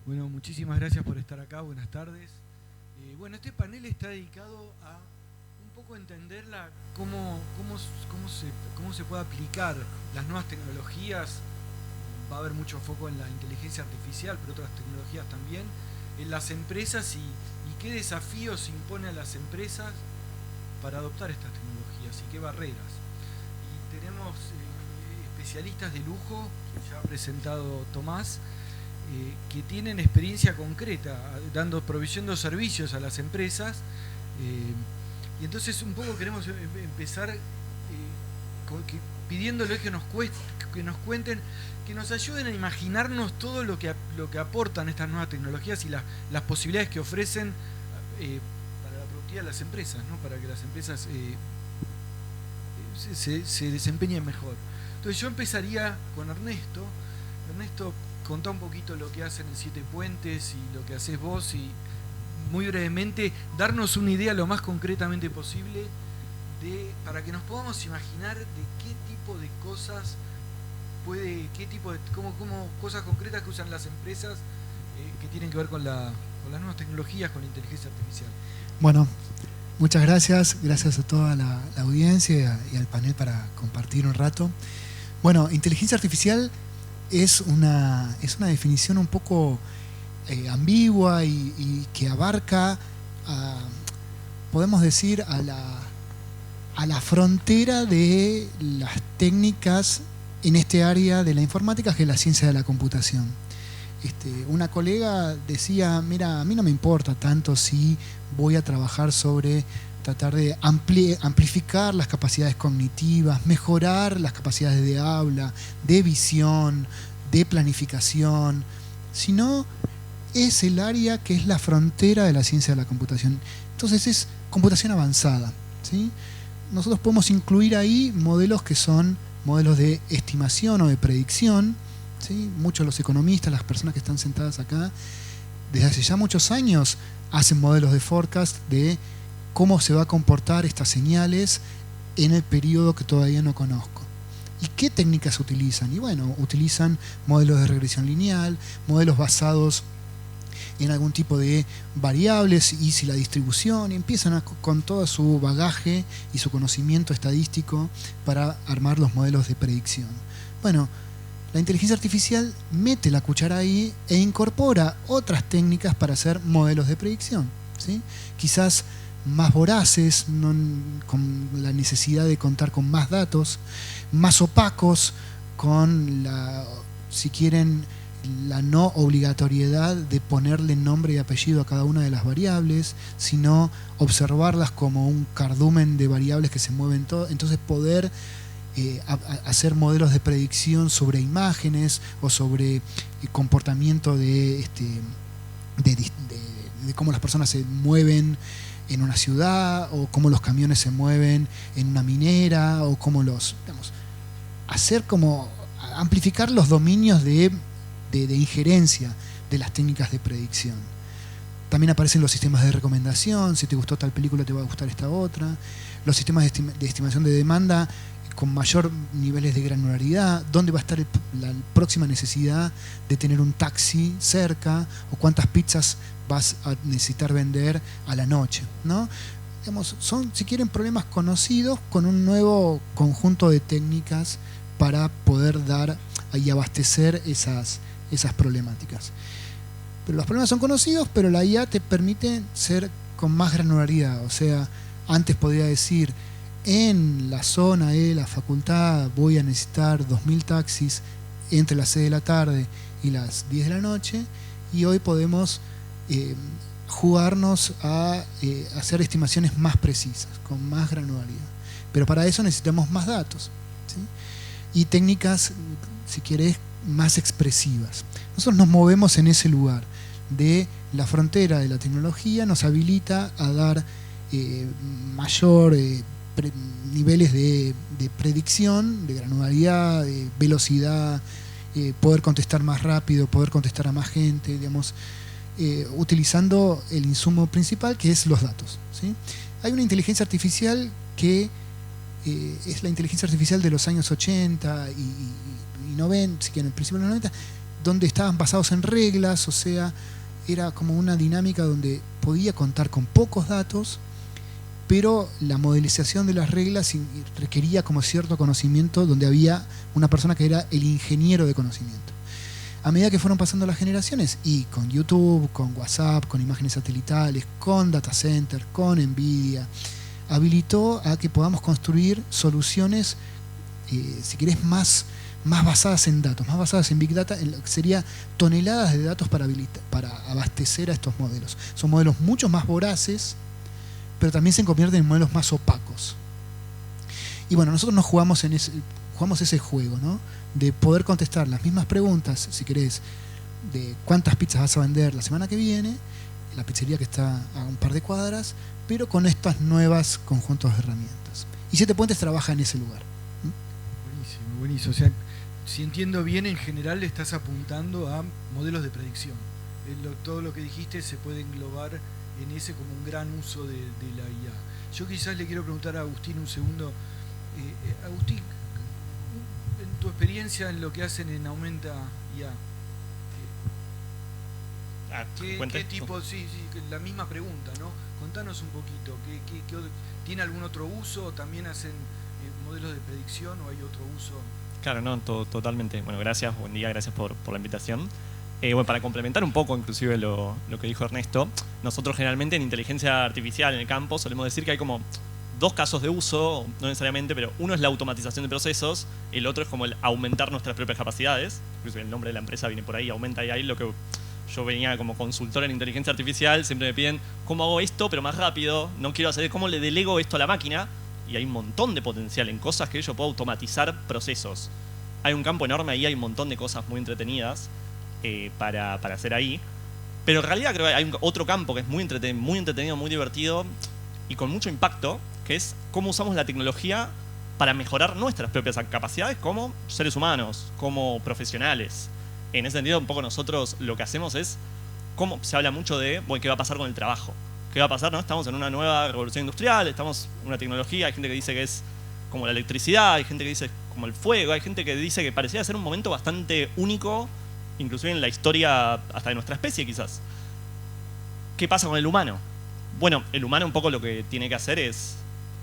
Bueno, muchísimas gracias por estar acá, buenas tardes. Bueno, este panel está dedicado a un poco entender cómo se puede aplicar las nuevas tecnologías. Va a haber mucho foco en la inteligencia artificial, pero otras tecnologías también, en las empresas y qué desafíos impone a las empresas para adoptar estas tecnologías y qué barreras. Y tenemos especialistas de lujo, que ya ha presentado Tomás, que tienen experiencia concreta, proveyendo servicios a las empresas. Y entonces un poco queremos empezar pidiéndoles que nos cuenten, que nos ayuden a imaginarnos todo lo que aportan estas nuevas tecnologías y las posibilidades que ofrecen para la productividad de las empresas, ¿no? Para que las empresas se desempeñen mejor. Entonces yo empezaría con Ernesto. Ernesto, contá un poquito lo que hacen en Siete Puentes y lo que haces vos y muy brevemente darnos una idea lo más concretamente posible para que nos podamos imaginar de qué tipo de cosas cosas concretas que usan las empresas que tienen que ver con las nuevas tecnologías, con la inteligencia artificial. Bueno, muchas gracias. Gracias a toda la audiencia y al panel para compartir un rato. Bueno, inteligencia artificial es una definición un poco ambigua y que abarca, podemos decir, a la frontera de las técnicas en este área de la informática, que es la ciencia de la computación. Una colega decía, mira, a mí no me importa tanto si voy a trabajar sobre tratar de amplificar las capacidades cognitivas, mejorar las capacidades de habla, de visión, de planificación, sino es el área que es la frontera de la ciencia de la computación. Entonces es computación avanzada, ¿sí? Nosotros podemos incluir ahí modelos que son modelos de estimación o de predicción, ¿sí? Muchos de los economistas, las personas que están sentadas acá, desde hace ya muchos años hacen modelos de forecast de cómo se va a comportar estas señales en el periodo que todavía no conozco. ¿Y qué técnicas utilizan? Y bueno, utilizan modelos de regresión lineal, modelos basados en algún tipo de variables y si la distribución, y empiezan con todo su bagaje y su conocimiento estadístico para armar los modelos de predicción. Bueno, la inteligencia artificial mete la cuchara ahí e incorpora otras técnicas para hacer modelos de predicción, ¿sí? Quizás más voraces, con la necesidad de contar con más datos, más opacos, con si quieren, la no obligatoriedad de ponerle nombre y apellido a cada una de las variables, sino observarlas como un cardumen de variables que se mueven todo. Entonces poder hacer modelos de predicción sobre imágenes o sobre comportamiento de cómo las personas se mueven en una ciudad, o cómo los camiones se mueven en una minera, o cómo amplificar los dominios de injerencia de las técnicas de predicción. También aparecen los sistemas de recomendación, si te gustó tal película te va a gustar esta otra, los sistemas de estimación de demanda con mayor niveles de granularidad, dónde va a estar la próxima necesidad de tener un taxi cerca, o cuántas pizzas vas a necesitar vender a la noche, ¿no? Son, si quieren, problemas conocidos con un nuevo conjunto de técnicas para poder dar y abastecer esas problemáticas. Pero los problemas son conocidos, pero la IA te permite ser con más granularidad. O sea, antes podía decir, en la zona de la facultad voy a necesitar 2000 taxis entre las 6 de la tarde y las 10 de la noche, y hoy podemos jugarnos a hacer estimaciones más precisas, con más granularidad. Pero para eso necesitamos más datos, ¿sí? Y técnicas, si querés, más expresivas. Nosotros nos movemos en ese lugar de la frontera de la tecnología, nos habilita a dar mayor niveles de predicción, de granularidad, de velocidad, poder contestar más rápido, poder contestar a más gente, digamos, utilizando el insumo principal, que es los datos, ¿sí? Hay una inteligencia artificial que es la inteligencia artificial de los años 80 y 90, si quieren, en el principio de los 90, donde estaban basados en reglas, o sea, era como una dinámica donde podía contar con pocos datos, pero la modelización de las reglas requería como cierto conocimiento, donde había una persona que era el ingeniero de conocimiento. A medida que fueron pasando las generaciones, y con YouTube, con WhatsApp, con imágenes satelitales, con data center, con NVIDIA, habilitó a que podamos construir soluciones, si querés, más basadas en datos, más basadas en Big Data, sería toneladas de datos para abastecer a estos modelos. Son modelos mucho más voraces, pero también se convierten en modelos más opacos. Y bueno, nosotros nos jugamos ese juego, ¿no? De poder contestar las mismas preguntas, si querés, de cuántas pizzas vas a vender la semana que viene, la pizzería que está a un par de cuadras, pero con estas nuevas conjuntos de herramientas. Y Siete Puentes trabaja en ese lugar. Buenísimo, buenísimo. O sea, si entiendo bien, en general le estás apuntando a modelos de predicción. Todo lo que dijiste se puede englobar en ese como un gran uso de la IA. Yo quizás le quiero preguntar a Agustín un segundo. Agustín, en tu experiencia en lo que hacen en Aumenta IA, ¿qué tipo? Sí, la misma pregunta, ¿no? Contanos un poquito. ¿Tiene algún otro uso? ¿También hacen modelos de predicción o hay otro uso? Claro, no, totalmente. Bueno, gracias, buen día, gracias por la invitación. Bueno, para complementar un poco inclusive lo que dijo Ernesto, nosotros generalmente en inteligencia artificial en el campo solemos decir que hay como dos casos de uso, no necesariamente, pero uno es la automatización de procesos, el otro es como el aumentar nuestras propias capacidades. Inclusive el nombre de la empresa viene por ahí, Aumenta AI. Lo que yo venía como consultor en inteligencia artificial, siempre me piden cómo hago esto, pero más rápido, no quiero hacer cómo le delego esto a la máquina, y hay un montón de potencial en cosas que yo puedo automatizar procesos. Hay un campo enorme ahí, hay un montón de cosas muy entretenidas para hacer ahí, pero en realidad creo que hay otro campo que es muy entretenido, muy divertido y con mucho impacto, que es cómo usamos la tecnología para mejorar nuestras propias capacidades como seres humanos, como profesionales. En ese sentido, un poco nosotros lo que hacemos es, cómo se habla mucho de, bueno, qué va a pasar con el trabajo. ¿Qué va a pasar? ¿No? Estamos en una nueva revolución industrial, estamos en una tecnología, hay gente que dice que es como la electricidad, hay gente que dice como el fuego, hay gente que dice que parecía ser un momento bastante único, inclusive en la historia hasta de nuestra especie quizás. ¿Qué pasa con el humano? Bueno, el humano un poco lo que tiene que hacer es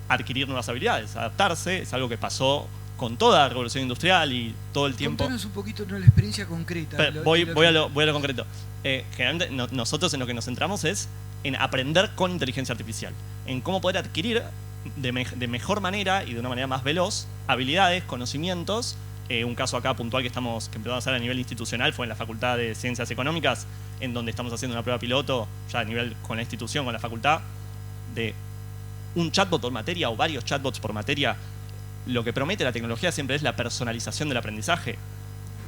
adquirir nuevas habilidades, adaptarse, es algo que pasó con toda la revolución industrial y todo el tiempo. Contanos un poquito de la experiencia concreta. Voy a lo concreto. Generalmente nosotros en lo que nos centramos es en aprender con inteligencia artificial, en cómo poder adquirir de mejor manera y de una manera más veloz habilidades, conocimientos. Un caso acá puntual que empezamos a hacer a nivel institucional fue en la Facultad de Ciencias Económicas, en donde estamos haciendo una prueba piloto ya a nivel con la institución, con la facultad, de un chatbot por materia o varios chatbots por materia. Lo que promete la tecnología siempre es la personalización del aprendizaje.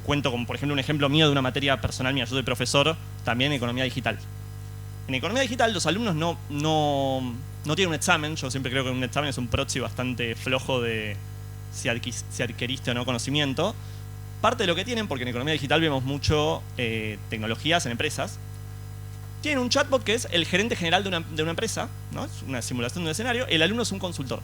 Cuento con, por ejemplo, un ejemplo mío de una materia personal mía. Yo soy profesor también en economía digital. En economía digital los alumnos no tienen un examen. Yo siempre creo que un examen es un proxy bastante flojo de si adquiriste o no conocimiento. Parte de lo que tienen, porque en economía digital vemos mucho tecnologías en empresas, tienen un chatbot que es el gerente general de una empresa, ¿no? Es una simulación de un escenario. El alumno es un consultor.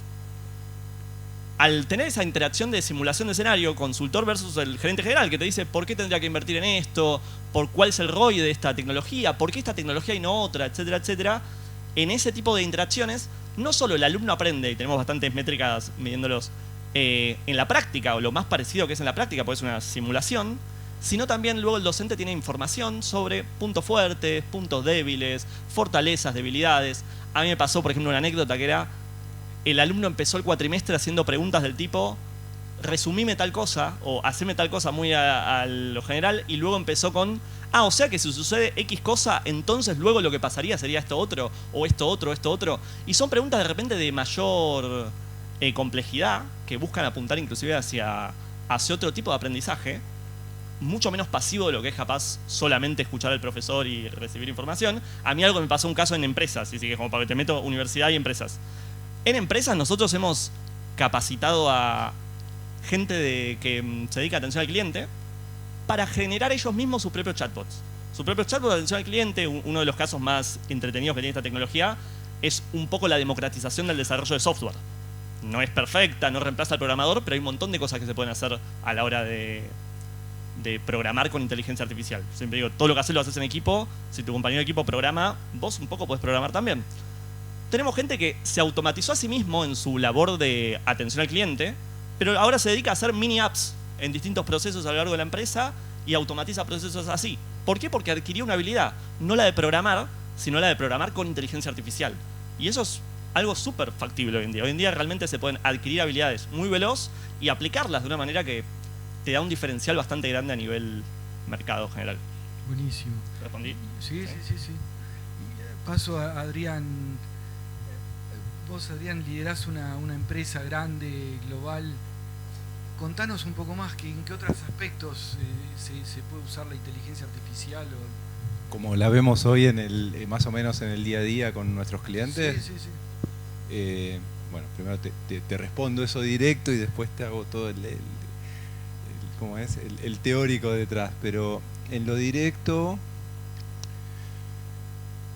Al tener esa interacción de simulación de escenario, consultor versus el gerente general, que te dice por qué tendría que invertir en esto, por cuál es el ROI de esta tecnología, por qué esta tecnología y no otra, etcétera, etcétera. En ese tipo de interacciones, no solo el alumno aprende, y tenemos bastantes métricas midiéndolos en la práctica, o lo más parecido que es en la práctica, porque es una simulación, sino también luego el docente tiene información sobre puntos fuertes, puntos débiles, fortalezas, debilidades. A mí me pasó, por ejemplo, una anécdota que era: el alumno empezó el cuatrimestre haciendo preguntas del tipo resumime tal cosa o haceme tal cosa muy a lo general, y luego empezó con o sea que si sucede X cosa, entonces luego lo que pasaría sería esto otro, o esto otro. Y son preguntas de repente de mayor complejidad, que buscan apuntar inclusive hacia otro tipo de aprendizaje, mucho menos pasivo de lo que es capaz solamente escuchar al profesor y recibir información. A mí algo me pasó, un caso en empresas, y sí que como para que te meto universidad y empresas. En empresas nosotros hemos capacitado a gente que se dedica a atención al cliente para generar ellos mismos sus propios chatbots. Su propio chatbot de atención al cliente, uno de los casos más entretenidos que tiene esta tecnología, es un poco la democratización del desarrollo de software. No es perfecta, no reemplaza al programador, pero hay un montón de cosas que se pueden hacer a la hora de de programar con inteligencia artificial. Siempre digo, todo lo que haces lo haces en equipo. Si tu compañero de equipo programa, vos un poco podés programar también. Tenemos gente que se automatizó a sí mismo en su labor de atención al cliente, pero ahora se dedica a hacer mini apps en distintos procesos a lo largo de la empresa y automatiza procesos así. ¿Por qué? Porque adquirió una habilidad, no la de programar, sino la de programar con inteligencia artificial. Y eso es algo súper factible hoy en día. Hoy en día realmente se pueden adquirir habilidades muy veloz y aplicarlas de una manera que te da un diferencial bastante grande a nivel mercado general. Buenísimo. ¿Respondí? Sí. Y, paso a Adrián. Vos, Adrián, liderás una empresa grande, global. Contanos un poco más en qué otros aspectos se puede usar la inteligencia artificial. Como la vemos hoy más o menos en el día a día con nuestros clientes. Sí. Bueno, primero te respondo eso directo y después te hago todo ¿cómo es? El teórico detrás. Pero en lo directo,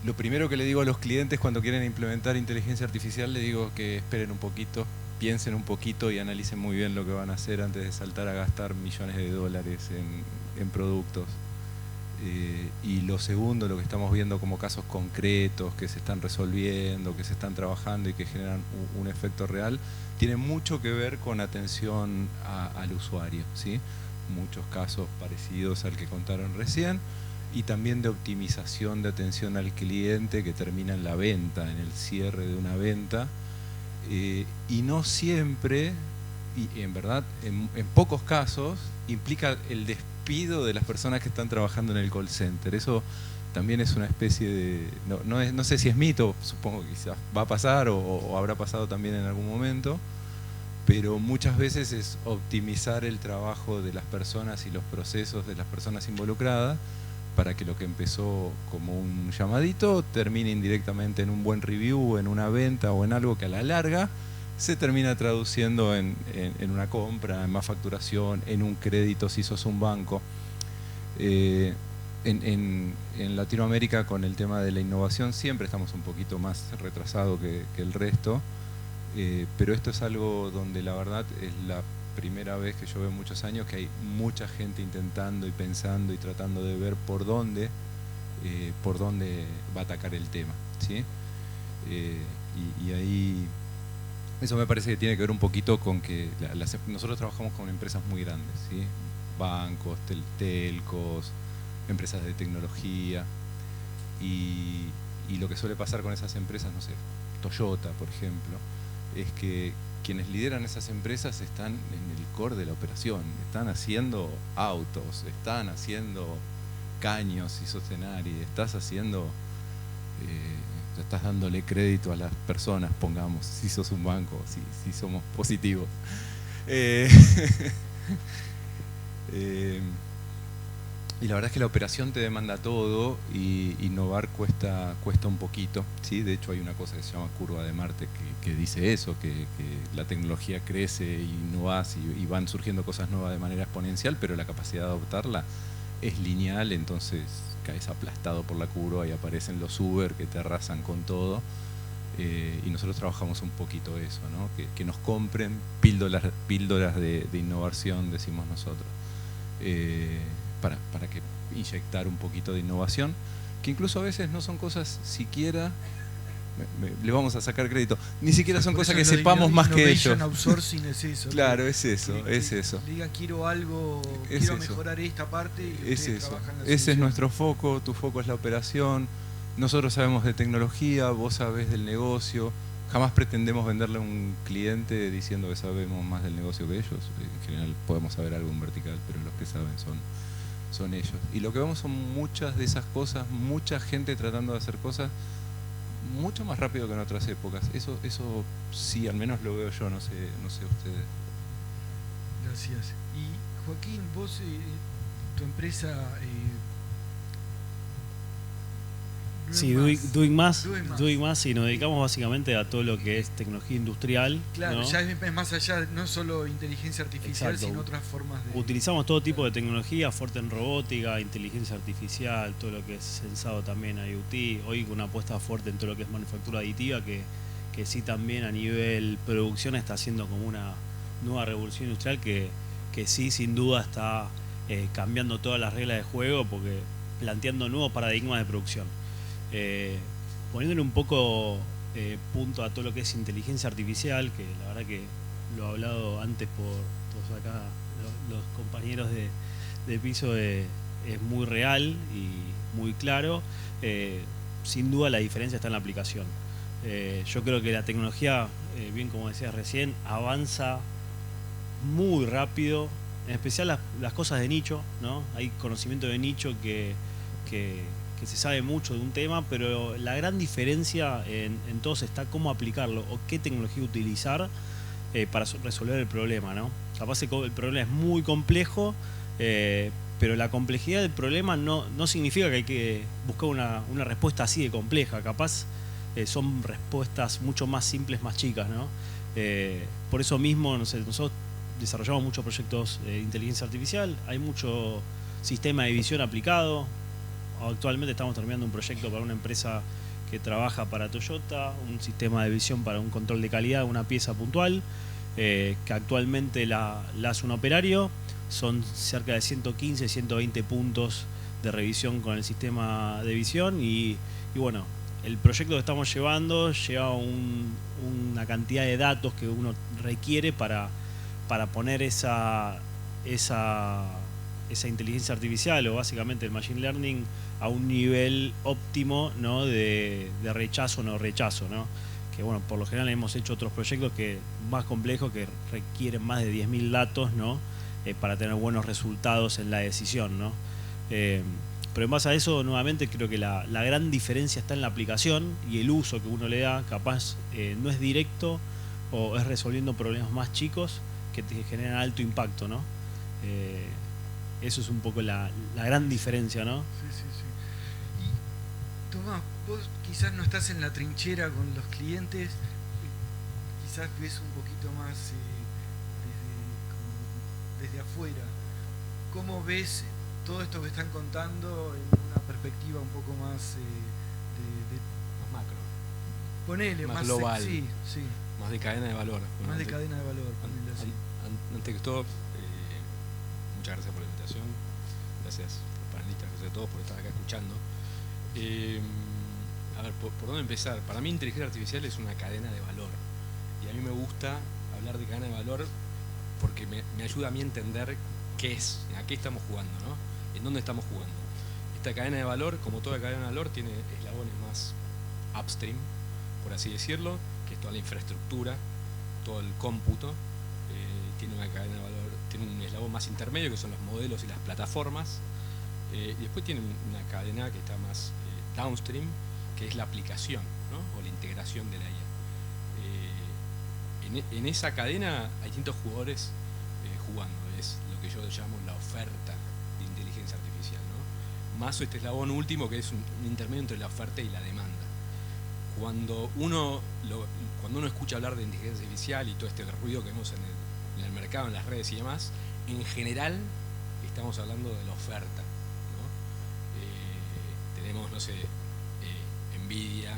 lo primero que le digo a los clientes cuando quieren implementar inteligencia artificial, le digo que esperen un poquito, piensen un poquito y analicen muy bien lo que van a hacer antes de saltar a gastar millones de dólares en productos. Y lo segundo, lo que estamos viendo como casos concretos que se están resolviendo, que se están trabajando y que generan un efecto real, tiene mucho que ver con atención al usuario, ¿sí? Muchos casos parecidos al que contaron recién, y también de optimización de atención al cliente que termina en la venta, en el cierre de una venta, y no siempre, y en verdad en pocos casos, implica el despido de las personas que están trabajando en el call center. Eso también es una especie de, no sé si es mito, supongo que quizás va a pasar o habrá pasado también en algún momento, pero muchas veces es optimizar el trabajo de las personas y los procesos de las personas involucradas para que lo que empezó como un llamadito termine indirectamente en un buen review, en una venta o en algo que a la larga se termina traduciendo en una compra, en más facturación, en un crédito si sos un banco. En Latinoamérica con el tema de la innovación siempre estamos un poquito más retrasados que el resto, pero esto es algo donde la verdad es la primera vez que yo veo en muchos años que hay mucha gente intentando y pensando y tratando de ver por dónde va a atacar el tema, ¿sí? Y ahí eso me parece que tiene que ver un poquito con que nosotros trabajamos con empresas muy grandes, ¿sí? Bancos, telcos, empresas de tecnología, y lo que suele pasar con esas empresas, no sé, Toyota por ejemplo, es que quienes lideran esas empresas están en el core de la operación, están haciendo autos, están haciendo caños y sostenari, estás dándole crédito a las personas, pongamos, si sos un banco, si somos positivos. Y la verdad es que la operación te demanda todo y innovar cuesta un poquito, ¿sí? De hecho hay una cosa que se llama curva de Marte que dice eso, que la tecnología crece, innovás y van surgiendo cosas nuevas de manera exponencial, pero la capacidad de adoptarla es lineal, entonces caes aplastado por la curva y aparecen los Uber que te arrasan con todo. Y nosotros trabajamos un poquito eso, ¿no? Que nos compren píldoras de innovación, decimos nosotros. Para que inyectar un poquito de innovación, que incluso a veces no son cosas siquiera, le vamos a sacar crédito, ni siquiera son cosas que sepamos más que ellos. Outsourcing es eso. Claro, es eso. Diga, quiero algo, quiero mejorar esta parte y es eso. Trabajan la Ese solución. es nuestro foco, tu foco es la operación, nosotros sabemos de tecnología, vos sabés del negocio. Jamás pretendemos venderle a un cliente diciendo que sabemos más del negocio que ellos. En general podemos saber algo en vertical, pero los que saben son ellos. Y lo que vemos son muchas de esas cosas, mucha gente tratando de hacer cosas mucho más rápido que en otras épocas. Eso sí, al menos lo veo yo, no sé ustedes. Gracias. Y Joaquín, vos, tu empresa... Sí, Doing Más, y nos dedicamos básicamente a todo lo que es tecnología industrial. Claro, ¿no? ya es más allá, no solo inteligencia artificial, Exacto. sino otras formas de... Utilizamos todo tipo de tecnología, fuerte en robótica, inteligencia artificial, todo lo que es sensado también, IoT. Hoy con una apuesta fuerte en todo lo que es manufactura aditiva, que sí también a nivel producción está haciendo como una nueva revolución industrial que sí, sin duda está cambiando todas las reglas de juego, porque planteando nuevos paradigmas de producción. Poniéndole un poco punto a todo lo que es inteligencia artificial, que la verdad que lo he hablado antes por todos acá, los compañeros de piso, es muy real y muy claro. Sin duda la diferencia está en la aplicación. Yo creo que la tecnología, bien como decías recién, avanza muy rápido, en especial las cosas de nicho, ¿no? Hay conocimiento de nicho que se sabe mucho de un tema, pero la gran diferencia en todos está cómo aplicarlo o qué tecnología utilizar para resolver el problema, ¿no? Capaz el problema es muy complejo, pero la complejidad del problema no significa que hay que buscar una respuesta así de compleja. Capaz son respuestas mucho más simples, más chicas, ¿no? Por eso mismo, no sé, nosotros desarrollamos muchos proyectos de inteligencia artificial, hay mucho sistema de visión aplicado. Actualmente estamos terminando un proyecto para una empresa que trabaja para Toyota, un sistema de visión para un control de calidad de una pieza puntual, que actualmente la hace un operario. Son cerca de 115, 120 puntos de revisión con el sistema de visión y bueno, el proyecto que estamos llevando lleva una cantidad de datos que uno requiere para poner esa inteligencia artificial o básicamente el machine learning a un nivel óptimo, ¿no? de rechazo o no rechazo, ¿no? Que bueno, por lo general hemos hecho otros proyectos más complejos que requieren más de 10.000 datos, ¿no? Para tener buenos resultados en la decisión, ¿no? Pero en base a eso, nuevamente, creo que la gran diferencia está en la aplicación y el uso que uno le da. Capaz no es directo o es resolviendo problemas más chicos que te generan alto impacto, ¿no? Eso es un poco la gran diferencia, ¿no? Sí. Y Tomás, vos quizás no estás en la trinchera con los clientes, quizás ves un poquito más desde afuera. ¿Cómo ves todo esto que están contando en una perspectiva un poco más más macro, ponele, más más global, sí. más de cadena de valor? Más de cadena de valor, ponele así. Antes que todo, muchas gracias por la invitación, gracias a los panelistas, gracias a todos por estar acá escuchando. A ver, ¿por dónde empezar? Para mí inteligencia artificial es una cadena de valor y a mí me gusta hablar de cadena de valor porque me ayuda a mí a entender qué es, a qué estamos jugando, ¿no? En dónde estamos jugando. Esta cadena de valor, como toda cadena de valor, tiene eslabones más upstream, por así decirlo, que es toda la infraestructura, todo el cómputo. Tiene una cadena de valor, tiene un eslabón más intermedio, que son los modelos y las plataformas. Y después tiene una cadena que está más downstream, que es la aplicación, ¿no? O la integración de la IA. En esa cadena hay distintos jugadores jugando. Es lo que yo llamo la oferta de inteligencia artificial, ¿no? Más este eslabón último, que es un intermedio entre la oferta y la demanda. Cuando uno escucha hablar de inteligencia artificial y todo este ruido que vemos en el mercado, en las redes y demás, en general estamos hablando de la oferta, ¿no? Tenemos, no sé, Nvidia,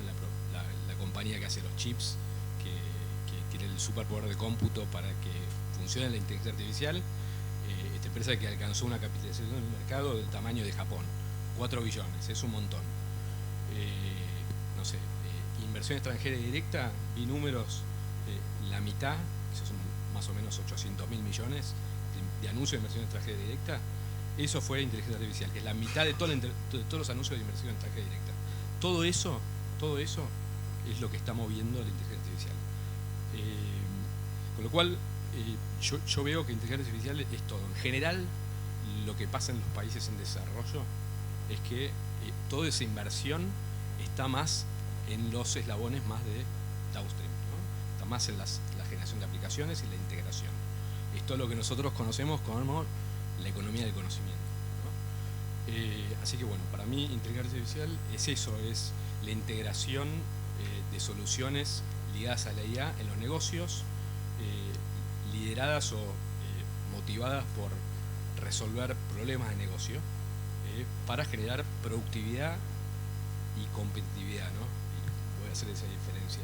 la compañía que hace los chips, que tiene el superpoder de cómputo para que funcione la inteligencia artificial. Esta empresa que alcanzó una capitalización en el mercado del tamaño de Japón, 4 billones, es un montón. No sé, inversión extranjera directa, vi números, la mitad, esos son más o menos 800.000 millones de anuncios de inversión extranjera directa. Eso fue inteligencia artificial, que es la mitad de todos los anuncios de inversión extranjera directa. Todo eso es lo que está moviendo la inteligencia artificial. Con lo cual, yo veo que inteligencia artificial es todo. En general, lo que pasa en los países en desarrollo es que toda esa inversión está más en los eslabones más de downstream, ¿no? Está más en la generación de aplicaciones y la integración. Esto es lo que nosotros conocemos como la economía del conocimiento, ¿no? Así que bueno, para mí inteligencia artificial es eso, es la integración de soluciones ligadas a la IA en los negocios, lideradas o motivadas por resolver problemas de negocio para generar productividad y competitividad, ¿no? Y voy a hacer esa diferencia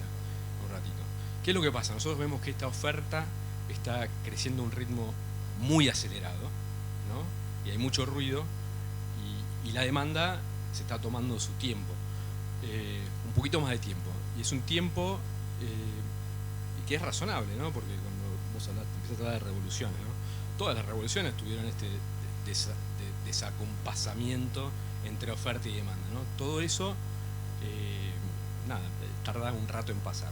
un ratito. ¿Qué es lo que pasa? Nosotros vemos que esta oferta está creciendo a un ritmo muy acelerado, ¿no? y hay mucho ruido, y la demanda se está tomando su tiempo, un poquito más de tiempo, y es un tiempo que es razonable, ¿no? Porque cuando vos empiezas a hablar de revoluciones, ¿no? Todas las revoluciones tuvieron este desacompasamiento entre oferta y demanda, ¿no? Todo eso tarda un rato en pasar.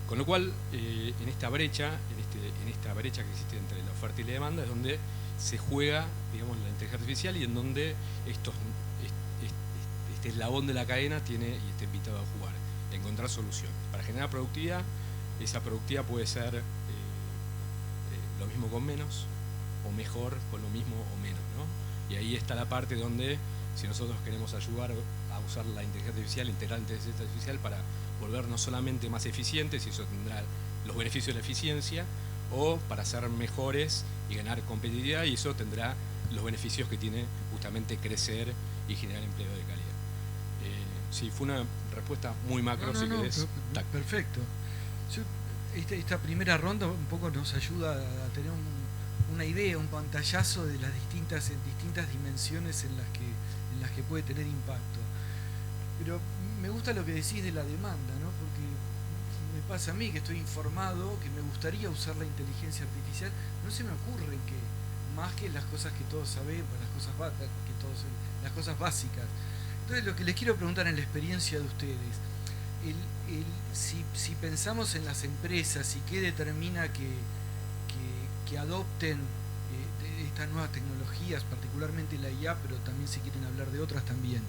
Con lo cual, en esta brecha que existe entre la oferta y la demanda es donde se juega, digamos, la inteligencia artificial, y en donde este eslabón de la cadena tiene y está invitado a jugar, a encontrar soluciones. Para generar productividad, esa productividad puede ser lo mismo con menos, o mejor con lo mismo o menos, ¿no? Y ahí está la parte donde, si nosotros queremos ayudar a usar la inteligencia artificial, integrar la inteligencia artificial para volver no solamente más eficientes, y eso tendrá los beneficios de la eficiencia, o para ser mejores y ganar competitividad, y eso tendrá los beneficios que tiene justamente crecer y generar empleo de calidad. Sí, fue una respuesta muy macro, si querés. Perfecto. Esta primera ronda un poco nos ayuda a tener una idea, un pantallazo de las distintas dimensiones en las que puede tener impacto. Pero me gusta lo que decís de la demanda, ¿no? Porque me pasa a mí que estoy informado, que me gustaría usar la inteligencia artificial, no se me ocurre que más que las cosas que todos sabemos, las cosas básicas. Entonces, lo que les quiero preguntar en la experiencia de ustedes, si pensamos en las empresas y qué determina que adopten estas nuevas tecnologías, particularmente la IA, pero también si quieren hablar de otras también,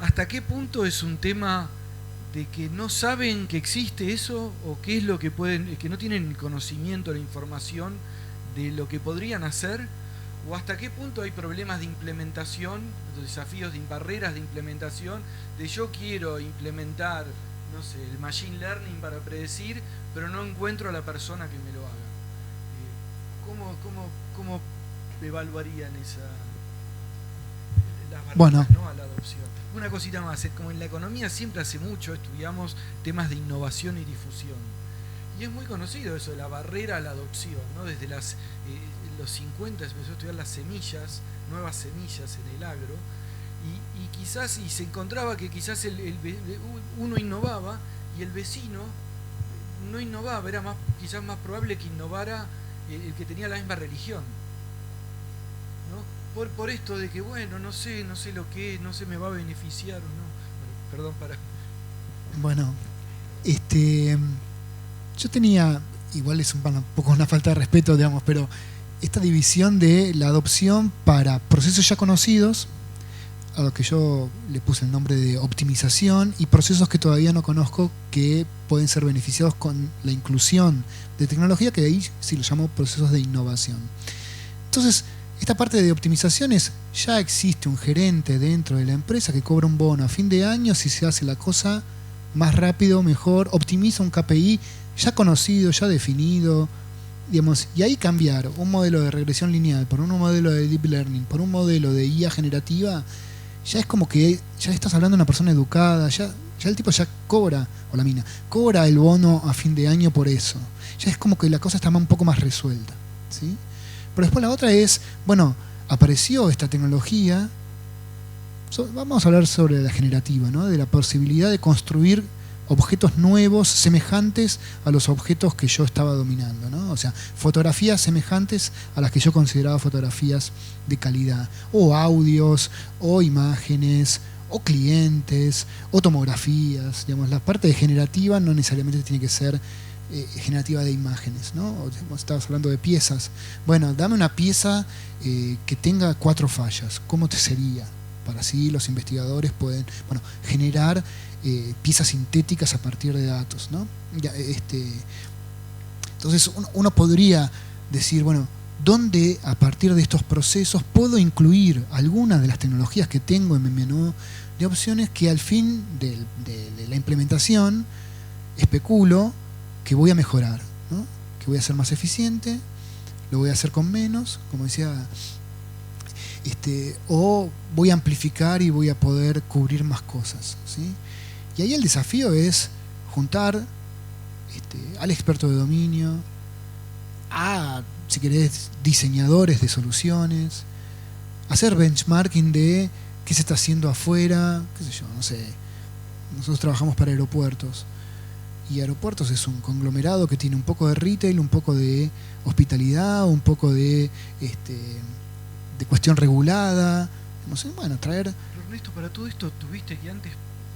¿hasta qué punto es un tema de que no saben que existe eso, o qué es lo que que no tienen el conocimiento, la información de lo que podrían hacer? ¿O hasta qué punto hay problemas de implementación, desafíos de barreras de implementación, de yo quiero implementar, no sé, el machine learning para predecir, pero no encuentro a la persona que me lo haga? ¿Cómo evaluarían las barreras, ¿no?, a la adopción? Una cosita más, como en la economía siempre hace mucho estudiamos temas de innovación y difusión. Y es muy conocido eso de la barrera a la adopción, ¿no? Desde los 50 se empezó a estudiar las semillas, nuevas semillas en el agro, y quizás se encontraba que quizás uno innovaba y el vecino no innovaba, era quizás más probable que innovara el que tenía la misma religión, ¿no? Por esto de que, bueno, no sé lo que es, no sé me va a beneficiar o no. Perdón, Bueno, yo tenía, igual es un poco una falta de respeto, digamos, pero esta división de la adopción para procesos ya conocidos, a lo que yo le puse el nombre de optimización, y procesos que todavía no conozco que pueden ser beneficiados con la inclusión de tecnología, que de ahí sí lo llamo procesos de innovación. Entonces, esta parte de optimización es, ya existe un gerente dentro de la empresa que cobra un bono a fin de año si se hace la cosa más rápido, mejor, optimiza un KPI ya conocido, ya definido, digamos, y ahí cambiar un modelo de regresión lineal por un modelo de deep learning, por un modelo de IA generativa, ya es como que ya estás hablando de una persona educada, ya el tipo ya cobra, o la mina, cobra el bono a fin de año por eso. Ya es como que la cosa está un poco más resuelta, ¿sí? Pero después la otra es, bueno, apareció esta tecnología, vamos a hablar sobre la generativa, ¿no? De la posibilidad de construir objetos nuevos semejantes a los objetos que yo estaba dominando, ¿no? O sea, fotografías semejantes a las que yo consideraba fotografías de calidad, o audios, o imágenes, o clientes, o tomografías, digamos. La parte de generativa no necesariamente tiene que ser generativa de imágenes, ¿no? Estabas hablando de piezas. Bueno, dame una pieza que tenga 4 fallas, ¿cómo te sería? Para así los investigadores pueden, bueno, generar piezas sintéticas a partir de datos, ¿no? Entonces uno podría decir, bueno, ¿dónde a partir de estos procesos puedo incluir algunas de las tecnologías que tengo en mi menú de opciones que al fin de la implementación especulo que voy a mejorar, ¿no? Que voy a ser más eficiente, lo voy a hacer con menos, como decía, o voy a amplificar y voy a poder cubrir más cosas, ¿sí? Y ahí el desafío es juntar al experto de dominio, a, si querés, diseñadores de soluciones, hacer benchmarking de qué se está haciendo afuera, qué sé yo, no sé. Nosotros trabajamos para aeropuertos. Y aeropuertos es un conglomerado que tiene un poco de retail, un poco de hospitalidad, un poco de cuestión regulada. No sé, bueno, traer... Pero Ernesto, para todo esto tuviste que antes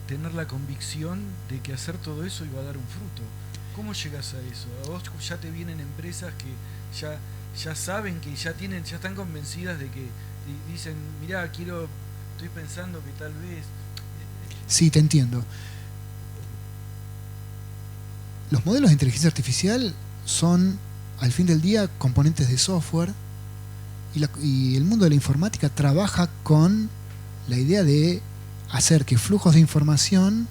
tener la convicción de que hacer todo eso iba a dar un fruto. ¿Cómo llegas a eso? A vos ya te vienen empresas que ya saben, que ya están convencidas de que dicen, mirá, estoy pensando que tal vez... Sí, te entiendo. Los modelos de inteligencia artificial son, al fin del día, componentes de software, y el mundo de la informática trabaja con la idea de hacer que flujos de información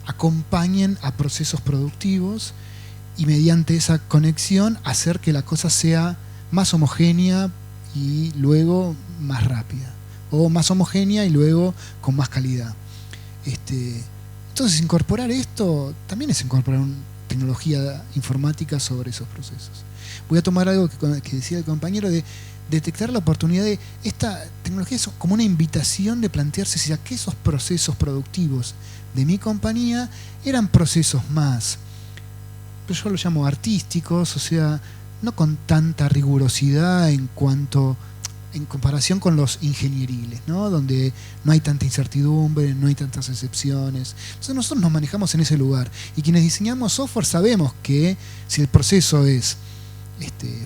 acompañen a procesos productivos, y mediante esa conexión hacer que la cosa sea más homogénea y luego más rápida, o más homogénea y luego con más calidad. Entonces, incorporar esto también es incorporar tecnología informática sobre esos procesos. Voy a tomar algo que decía el compañero, de detectar la oportunidad de esta tecnología. Es como una invitación de plantearse si aquellos procesos productivos de mi compañía eran procesos más, yo lo llamo artísticos, o sea, no con tanta rigurosidad en comparación con los ingenieriles, ¿no? Donde no hay tanta incertidumbre, no hay tantas excepciones. Entonces nosotros nos manejamos en ese lugar, y quienes diseñamos software sabemos que si el proceso es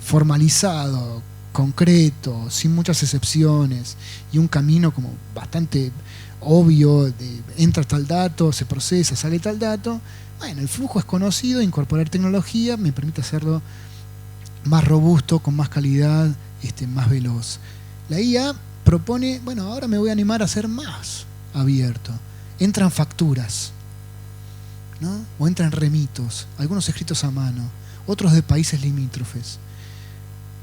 formalizado, concreto, sin muchas excepciones, y un camino como bastante obvio de entra tal dato, se procesa, sale tal dato, bueno, el flujo es conocido, incorporar tecnología me permite hacerlo más robusto, con más calidad, más veloz. La IA propone, bueno, ahora me voy a animar a ser más abierto. Entran facturas, ¿no? O entran remitos, algunos escritos a mano, otros de países limítrofes.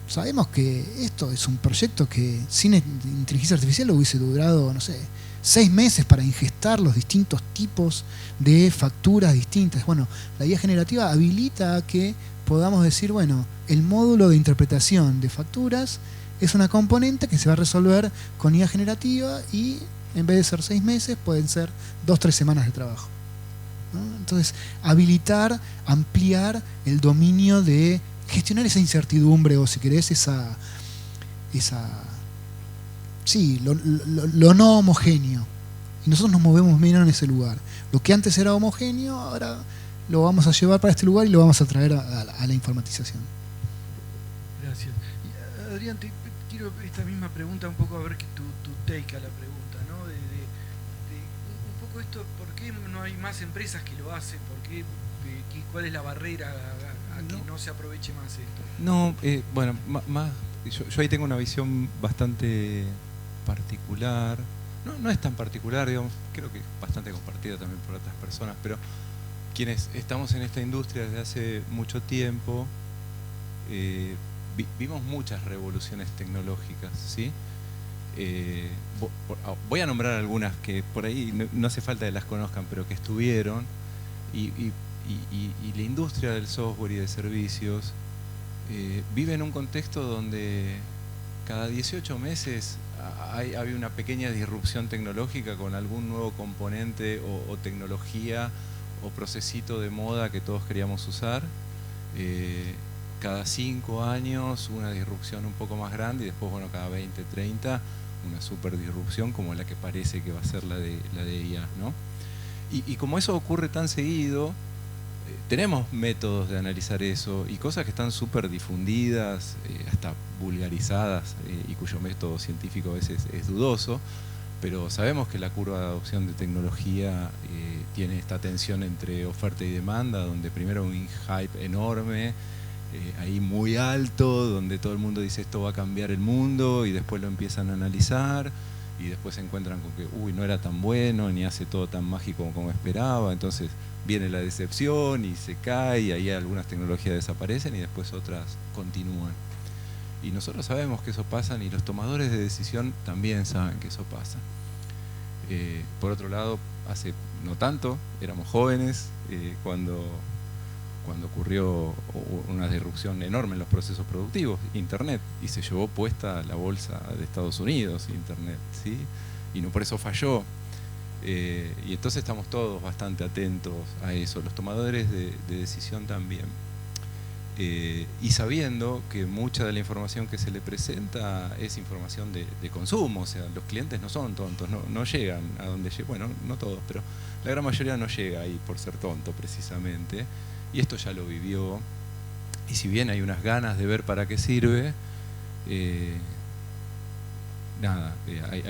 Sabemos que esto es un proyecto que sin inteligencia artificial hubiese durado, no sé, 6 meses para ingestar los distintos tipos de facturas distintas. Bueno, la IA generativa habilita a que podamos decir, bueno, el módulo de interpretación de facturas es una componente que se va a resolver con IA generativa, y en vez de ser 6 meses, pueden ser 2-3 semanas de trabajo, ¿no? Entonces, habilitar, ampliar el dominio de gestionar esa incertidumbre, o si querés, lo no homogéneo. Y nosotros nos movemos menos en ese lugar. Lo que antes era homogéneo, ahora lo vamos a llevar para este lugar y lo vamos a traer a la informatización. Gracias. Y, Adrián, quiero esta misma pregunta, un poco a ver tu take a la pregunta, ¿no? De un poco esto, ¿por qué no hay más empresas que lo hacen? ¿Cuál es la barrera a que no se aproveche más esto? No, bueno, yo ahí tengo una visión bastante particular. No es tan particular, digamos, creo que es bastante compartida también por otras personas, pero quienes estamos en esta industria desde hace mucho tiempo, vimos muchas revoluciones tecnológicas, ¿sí? Voy a nombrar algunas que por ahí no hace falta que las conozcan, pero que estuvieron, y la industria del software y de servicios vive en un contexto donde cada 18 meses había una pequeña disrupción tecnológica con algún nuevo componente o tecnología o procesito de moda que todos queríamos usar. Cada 5 años una disrupción un poco más grande, y después, bueno, cada 20, 30 una super disrupción como la que parece que va a ser la de IA, ¿no? Y como eso ocurre tan seguido, tenemos métodos de analizar eso y cosas que están súper difundidas, hasta vulgarizadas, y cuyo método científico a veces es dudoso, pero sabemos que la curva de adopción de tecnología tiene esta tensión entre oferta y demanda, donde primero un hype enorme, ahí muy alto, donde todo el mundo dice esto va a cambiar el mundo, y después lo empiezan a analizar, y después se encuentran con que no era tan bueno, ni hace todo tan mágico como esperaba. Entonces viene la decepción y se cae, y ahí algunas tecnologías desaparecen y después otras continúan. Y nosotros sabemos que eso pasa, y los tomadores de decisión también saben que eso pasa. Por otro lado, hace no tanto, éramos jóvenes cuando cuando ocurrió una disrupción enorme en los procesos productivos, Internet, y se llevó puesta la bolsa de Estados Unidos, Internet, ¿sí? Y no por eso falló. Y entonces estamos todos bastante atentos a eso, los tomadores de decisión también. Y sabiendo que mucha de la información que se le presenta es información de consumo, o sea, los clientes no son tontos, no llegan a donde llegan, bueno, no todos, pero la gran mayoría no llega ahí por ser tonto precisamente, y esto ya lo vivió, y si bien hay unas ganas de ver para qué sirve, hay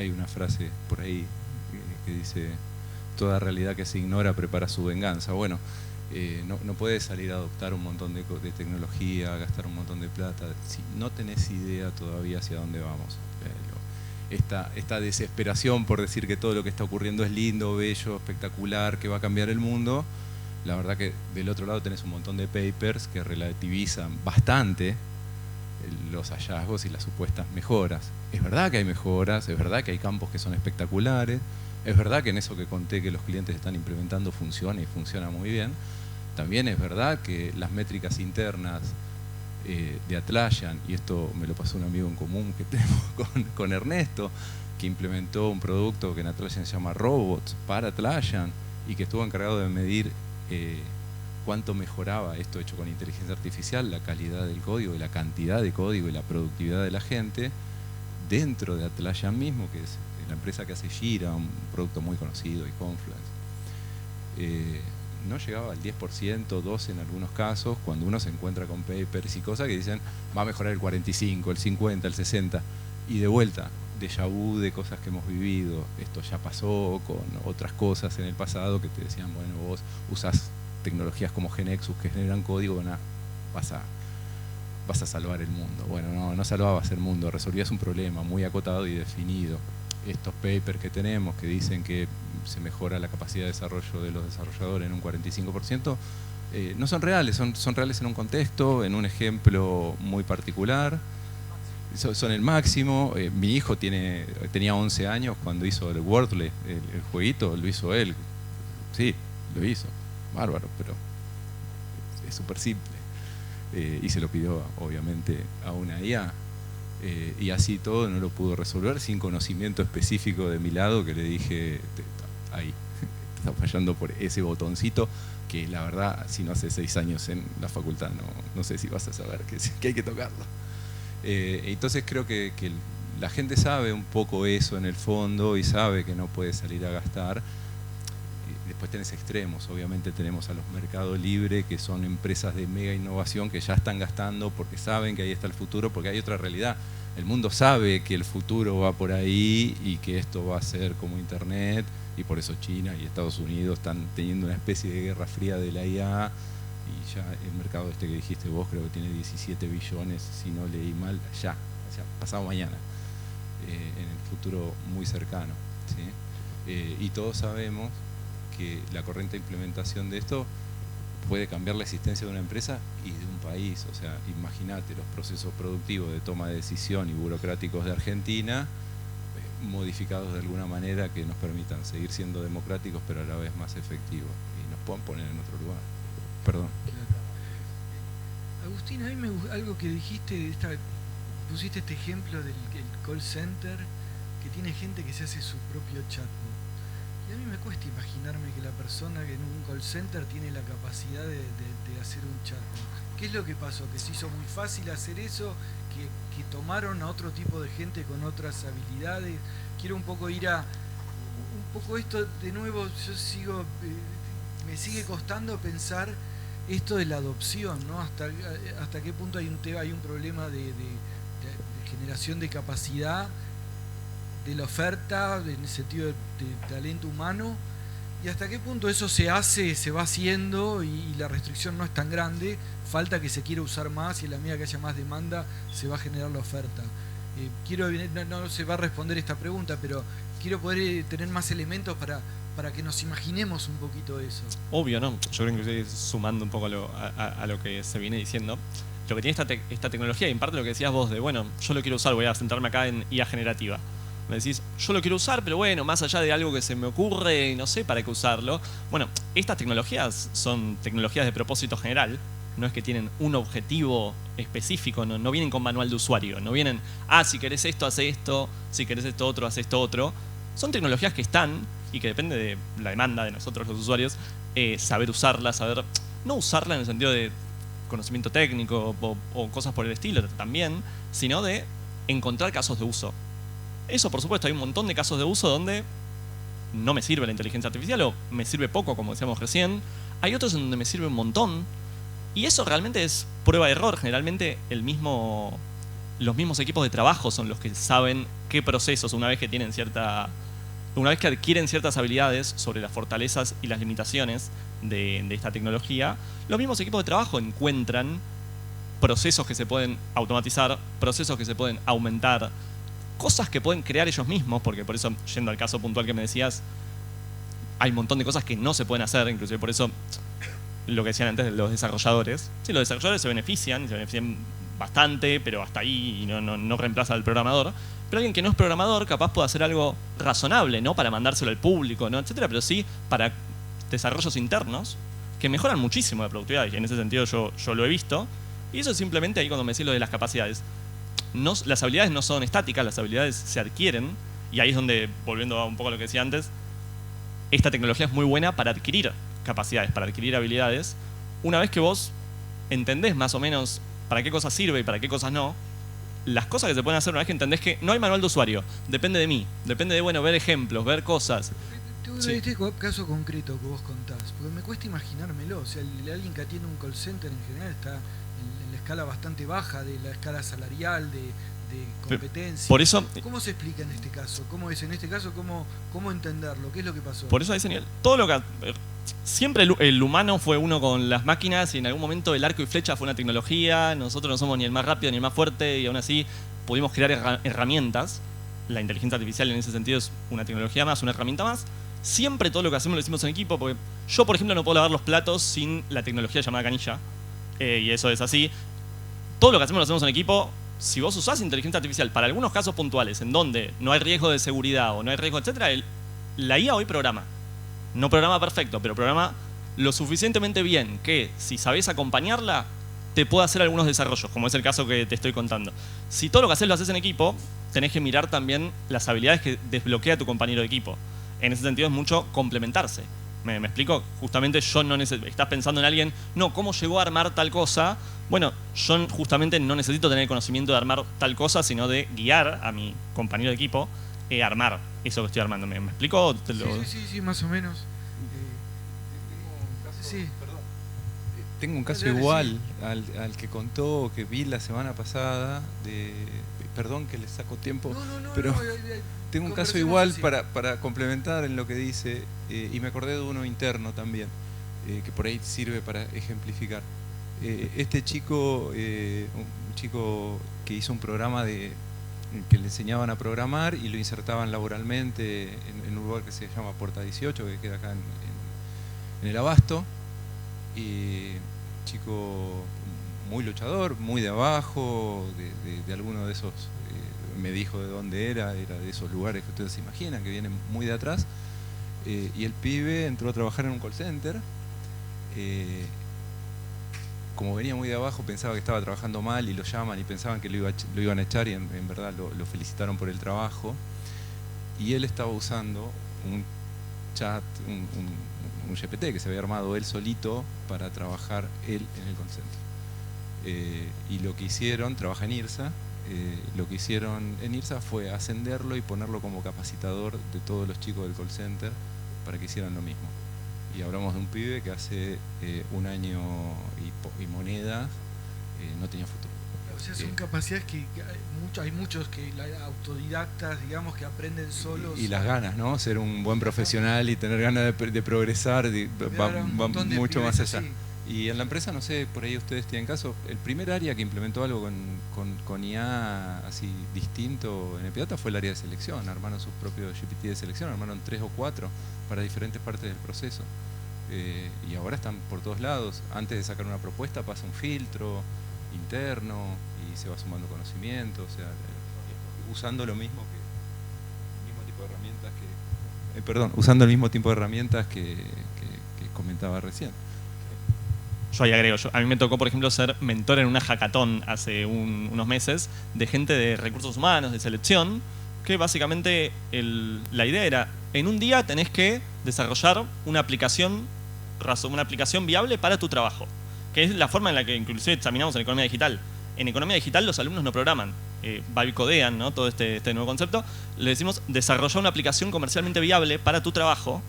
una frase por ahí que dice: toda realidad que se ignora prepara su venganza. Bueno, no puedes salir a adoptar un montón de tecnología, gastar un montón de plata, si no tenés idea todavía hacia dónde vamos. Esta desesperación por decir que todo lo que está ocurriendo es lindo, bello, espectacular, que va a cambiar el mundo, la verdad que del otro lado tenés un montón de papers que relativizan bastante los hallazgos y las supuestas mejoras. Es verdad que hay mejoras, es verdad que hay campos que son espectaculares, es verdad que en eso que conté que los clientes están implementando funciona y funciona muy bien. También es verdad que las métricas internas de Atlassian, y esto me lo pasó un amigo en común que tenemos con Ernesto, que implementó un producto que en Atlassian se llama Robots para Atlassian y que estuvo encargado de medir cuánto mejoraba esto hecho con inteligencia artificial, la calidad del código y la cantidad de código y la productividad de la gente dentro de Atlassian mismo, que es la empresa que hace Jira, un producto muy conocido, y Confluence. No llegaba al 10%, 12% en algunos casos, cuando uno se encuentra con papers y cosas que dicen va a mejorar el 45%, el 50%, el 60%, y de vuelta, déjà vu de cosas que hemos vivido. Esto ya pasó con otras cosas en el pasado que te decían, bueno, vos usás tecnologías como GeneXus que generan código, vas a salvar el mundo. Bueno, no salvabas el mundo, resolvías un problema muy acotado y definido. Estos papers que tenemos que dicen que se mejora la capacidad de desarrollo de los desarrolladores en un 45%, no son reales, son reales en un contexto, en un ejemplo muy particular, son el máximo. Mi hijo tenía 11 años cuando hizo el Wordle, el jueguito, lo hizo él. Sí, lo hizo, bárbaro, pero es súper simple. Y se lo pidió obviamente a una IA. Y así todo no lo pudo resolver sin conocimiento específico de mi lado, que le dije, ahí, te está fallando por ese botoncito, que la verdad, si no hace 6 años en la facultad, no sé si vas a saber que hay que tocarlo. Entonces creo que la gente sabe un poco eso en el fondo y sabe que no puede salir a gastar. Después tenés extremos, obviamente tenemos a los Mercado Libre, que son empresas de mega innovación que ya están gastando porque saben que ahí está el futuro, porque hay otra realidad. El mundo sabe que el futuro va por ahí y que esto va a ser como Internet, y por eso China y Estados Unidos están teniendo una especie de guerra fría de la IA, y ya el mercado que dijiste vos creo que tiene 17 billones, si no leí mal, ya, o sea, pasado mañana, en el futuro muy cercano, ¿sí? Y todos sabemos que la correcta implementación de esto puede cambiar la existencia de una empresa y de un país. O sea, imagínate los procesos productivos de toma de decisión y burocráticos de Argentina, modificados de alguna manera que nos permitan seguir siendo democráticos pero a la vez más efectivos y nos puedan poner en otro lugar. Perdón. Agustín, a mí algo que dijiste, pusiste este ejemplo del call center, que tiene gente que se hace su propio chatbot. Y a mí me cuesta imaginarme que la persona que en un call center tiene la capacidad de hacer un chatbot. ¿Qué es lo que pasó? Que se hizo muy fácil hacer eso, que tomaron a otro tipo de gente con otras habilidades. Quiero un poco ir a... Un poco esto, de nuevo, yo me sigue costando pensar esto de la adopción, ¿no? Hasta qué punto hay un problema de generación de capacidad de la oferta, en el sentido de talento humano, y hasta qué punto eso se va haciendo y la restricción no es tan grande, falta que se quiera usar más y en la medida que haya más demanda se va a generar la oferta. No se va a responder esta pregunta, pero quiero poder tener más elementos para que nos imaginemos un poquito eso. Obvio, ¿no? Yo creo que sumando un poco a lo que se viene diciendo, lo que tiene esta tecnología, y en parte lo que decías vos de, bueno, yo lo quiero usar, voy a centrarme acá en IA generativa. Me decís, yo lo quiero usar, pero bueno, más allá de algo que se me ocurre, no sé para qué usarlo. Bueno, estas tecnologías son tecnologías de propósito general. No es que tienen un objetivo específico, no vienen con manual de usuario. No vienen, si querés esto, hace esto, si querés esto otro, hace esto otro. Son tecnologías que están y que depende de la demanda de nosotros los usuarios, saber usarlas, saber no usarla en el sentido de conocimiento técnico o cosas por el estilo también, sino de encontrar casos de uso. Eso, por supuesto, hay un montón de casos de uso donde no me sirve la inteligencia artificial o me sirve poco, como decíamos recién. Hay otros en donde me sirve un montón. Y eso realmente es prueba de error. Generalmente los mismos equipos de trabajo son los que saben qué procesos, una vez que adquieren ciertas habilidades sobre las fortalezas y las limitaciones de esta tecnología, los mismos equipos de trabajo encuentran procesos que se pueden automatizar, procesos que se pueden aumentar, cosas que pueden crear ellos mismos, porque por eso, yendo al caso puntual que me decías, hay un montón de cosas que no se pueden hacer, inclusive por eso lo que decían antes de los desarrolladores. Sí, los desarrolladores se benefician bastante, pero hasta ahí y no reemplaza al programador. Pero alguien que no es programador capaz puede hacer algo razonable, no para mandárselo al público, ¿no? Etcétera, pero sí para desarrollos internos que mejoran muchísimo la productividad, y en ese sentido yo lo he visto. Y eso es simplemente ahí cuando me decís lo de las capacidades. Las habilidades no son estáticas, las habilidades se adquieren, y ahí es donde, volviendo a un poco a lo que decía antes, esta tecnología es muy buena para adquirir capacidades, para adquirir habilidades. Una vez que vos entendés más o menos para qué cosas sirve y para qué cosas no, las cosas que se pueden hacer una vez que entendés que no hay manual de usuario, depende de mí, depende de, ver ejemplos, ver cosas. Sí. Este caso concreto que vos contás, porque me cuesta imaginármelo, o sea, alguien que atiende un call center en general está en la escala bastante baja de la escala salarial, de competencia. Por eso, ¿cómo se explica en este caso? ¿Cómo es en este caso? ¿Cómo entenderlo? ¿Qué es lo que pasó? Por eso a ese nivel, todo lo que siempre el humano fue uno con las máquinas, y en algún momento el arco y flecha fue una tecnología. Nosotros no somos ni el más rápido ni el más fuerte, y aún así pudimos crear herramientas. La inteligencia artificial en ese sentido es una tecnología más, una herramienta más. Siempre todo lo que hacemos lo hicimos en equipo, porque yo, por ejemplo, no puedo lavar los platos sin la tecnología llamada canilla, y eso es así. Todo lo que hacemos lo hacemos en equipo. Si vos usás inteligencia artificial para algunos casos puntuales en donde no hay riesgo de seguridad o no hay riesgo, etcétera, la IA hoy programa. No programa perfecto, pero programa lo suficientemente bien que, si sabés acompañarla, te puede hacer algunos desarrollos, como es el caso que te estoy contando. Si todo lo que haces lo haces en equipo, tenés que mirar también las habilidades que desbloquea tu compañero de equipo. En ese sentido es mucho complementarse. ¿Me explico? Justamente estás pensando en alguien, ¿cómo llegó a armar tal cosa? Bueno, yo justamente no necesito tener conocimiento de armar tal cosa, sino de guiar a mi compañero de equipo a armar eso que estoy armando. ¿Me explico? Sí, más o menos. Tengo un caso igual al que contó, que vi la semana pasada, perdón que le saco tiempo, pero tengo un caso igual para complementar en lo que dice, y me acordé de uno interno también, que por ahí sirve para ejemplificar. Este chico, un chico que hizo un programa que le enseñaban a programar y lo insertaban laboralmente en un lugar que se llama Puerta 18, que queda acá en el Abasto. Y chico muy luchador, muy de abajo, de alguno de esos, me dijo de dónde era de esos lugares que ustedes se imaginan, que vienen muy de atrás. Y el pibe entró a trabajar en un call center. Como venía muy de abajo, pensaba que estaba trabajando mal y lo llaman y pensaban que lo iban a echar, y en verdad lo felicitaron por el trabajo. Y él estaba usando un chat, un GPT que se había armado él solito para trabajar él en el call center. Y lo que hicieron, trabaja en IRSA, lo que hicieron en IRSA fue ascenderlo y ponerlo como capacitador de todos los chicos del call center para que hicieran lo mismo. Y hablamos de un pibe que hace un año y moneda no tenía futuro. O sea, son capacidades que hay muchos que autodidactas, digamos, que aprenden solos. Y las ganas, ¿no? Ser un buen profesional y tener ganas de progresar va mucho más allá. Sí. Y en la empresa, no sé, por ahí ustedes tienen caso, el primer área que implementó algo con IA así distinto en Epidata fue el área de selección. Armaron sus propios GPT de selección, armaron 3 o 4 para diferentes partes del proceso. Y ahora están por todos lados. Antes de sacar una propuesta pasa un filtro interno y se va sumando conocimiento, o sea, usando lo mismo tipo de herramientas usando el mismo tipo de herramientas que comentaba recién. Yo ahí agrego, a mí me tocó, por ejemplo, ser mentor en una hackathon hace unos meses de gente de recursos humanos, de selección, que básicamente la idea era, en un día tenés que desarrollar una aplicación viable para tu trabajo, que es la forma en la que inclusive examinamos en economía digital. En economía digital los alumnos no programan, codean, ¿no? Todo este nuevo concepto. Le decimos desarrollar una aplicación comercialmente viable para tu trabajo.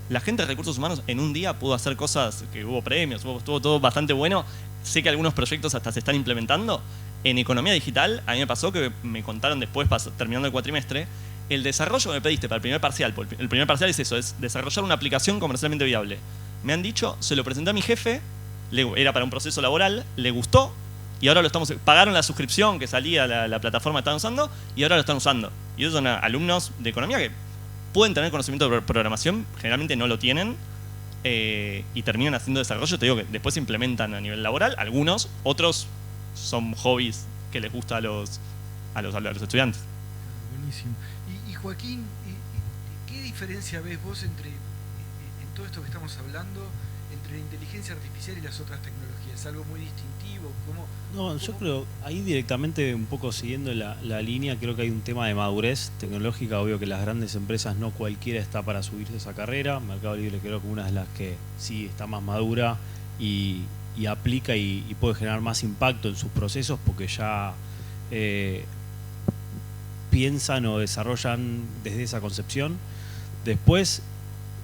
La gente de recursos humanos en un día pudo hacer cosas que hubo premios, estuvo todo bastante bueno. Sé que algunos proyectos hasta se están implementando. En economía digital, a mí me pasó que me contaron después, terminando el cuatrimestre, el desarrollo que me pediste para el primer parcial. El primer parcial es eso, es desarrollar una aplicación comercialmente viable. Me han dicho, se lo presenté a mi jefe, era para un proceso laboral, le gustó, y ahora pagaron la suscripción que salía la plataforma que estaban usando, y ahora lo están usando. Y esos son alumnos de economía que pueden tener conocimiento de programación, generalmente no lo tienen, y terminan haciendo desarrollo. Te digo que después se implementan a nivel laboral, algunos, otros son hobbies que les gusta a los estudiantes. Buenísimo. Y Joaquín, ¿qué diferencia ves vos en todo esto que estamos hablando, entre la inteligencia artificial y las otras tecnologías? ¿Es algo muy distintivo? Yo creo, ahí directamente un poco siguiendo la línea, creo que hay un tema de madurez tecnológica. Obvio que las grandes empresas no cualquiera está para subirse a esa carrera. Mercado Libre creo que una de las que sí está más madura y aplica y puede generar más impacto en sus procesos porque ya piensan o desarrollan desde esa concepción. Después,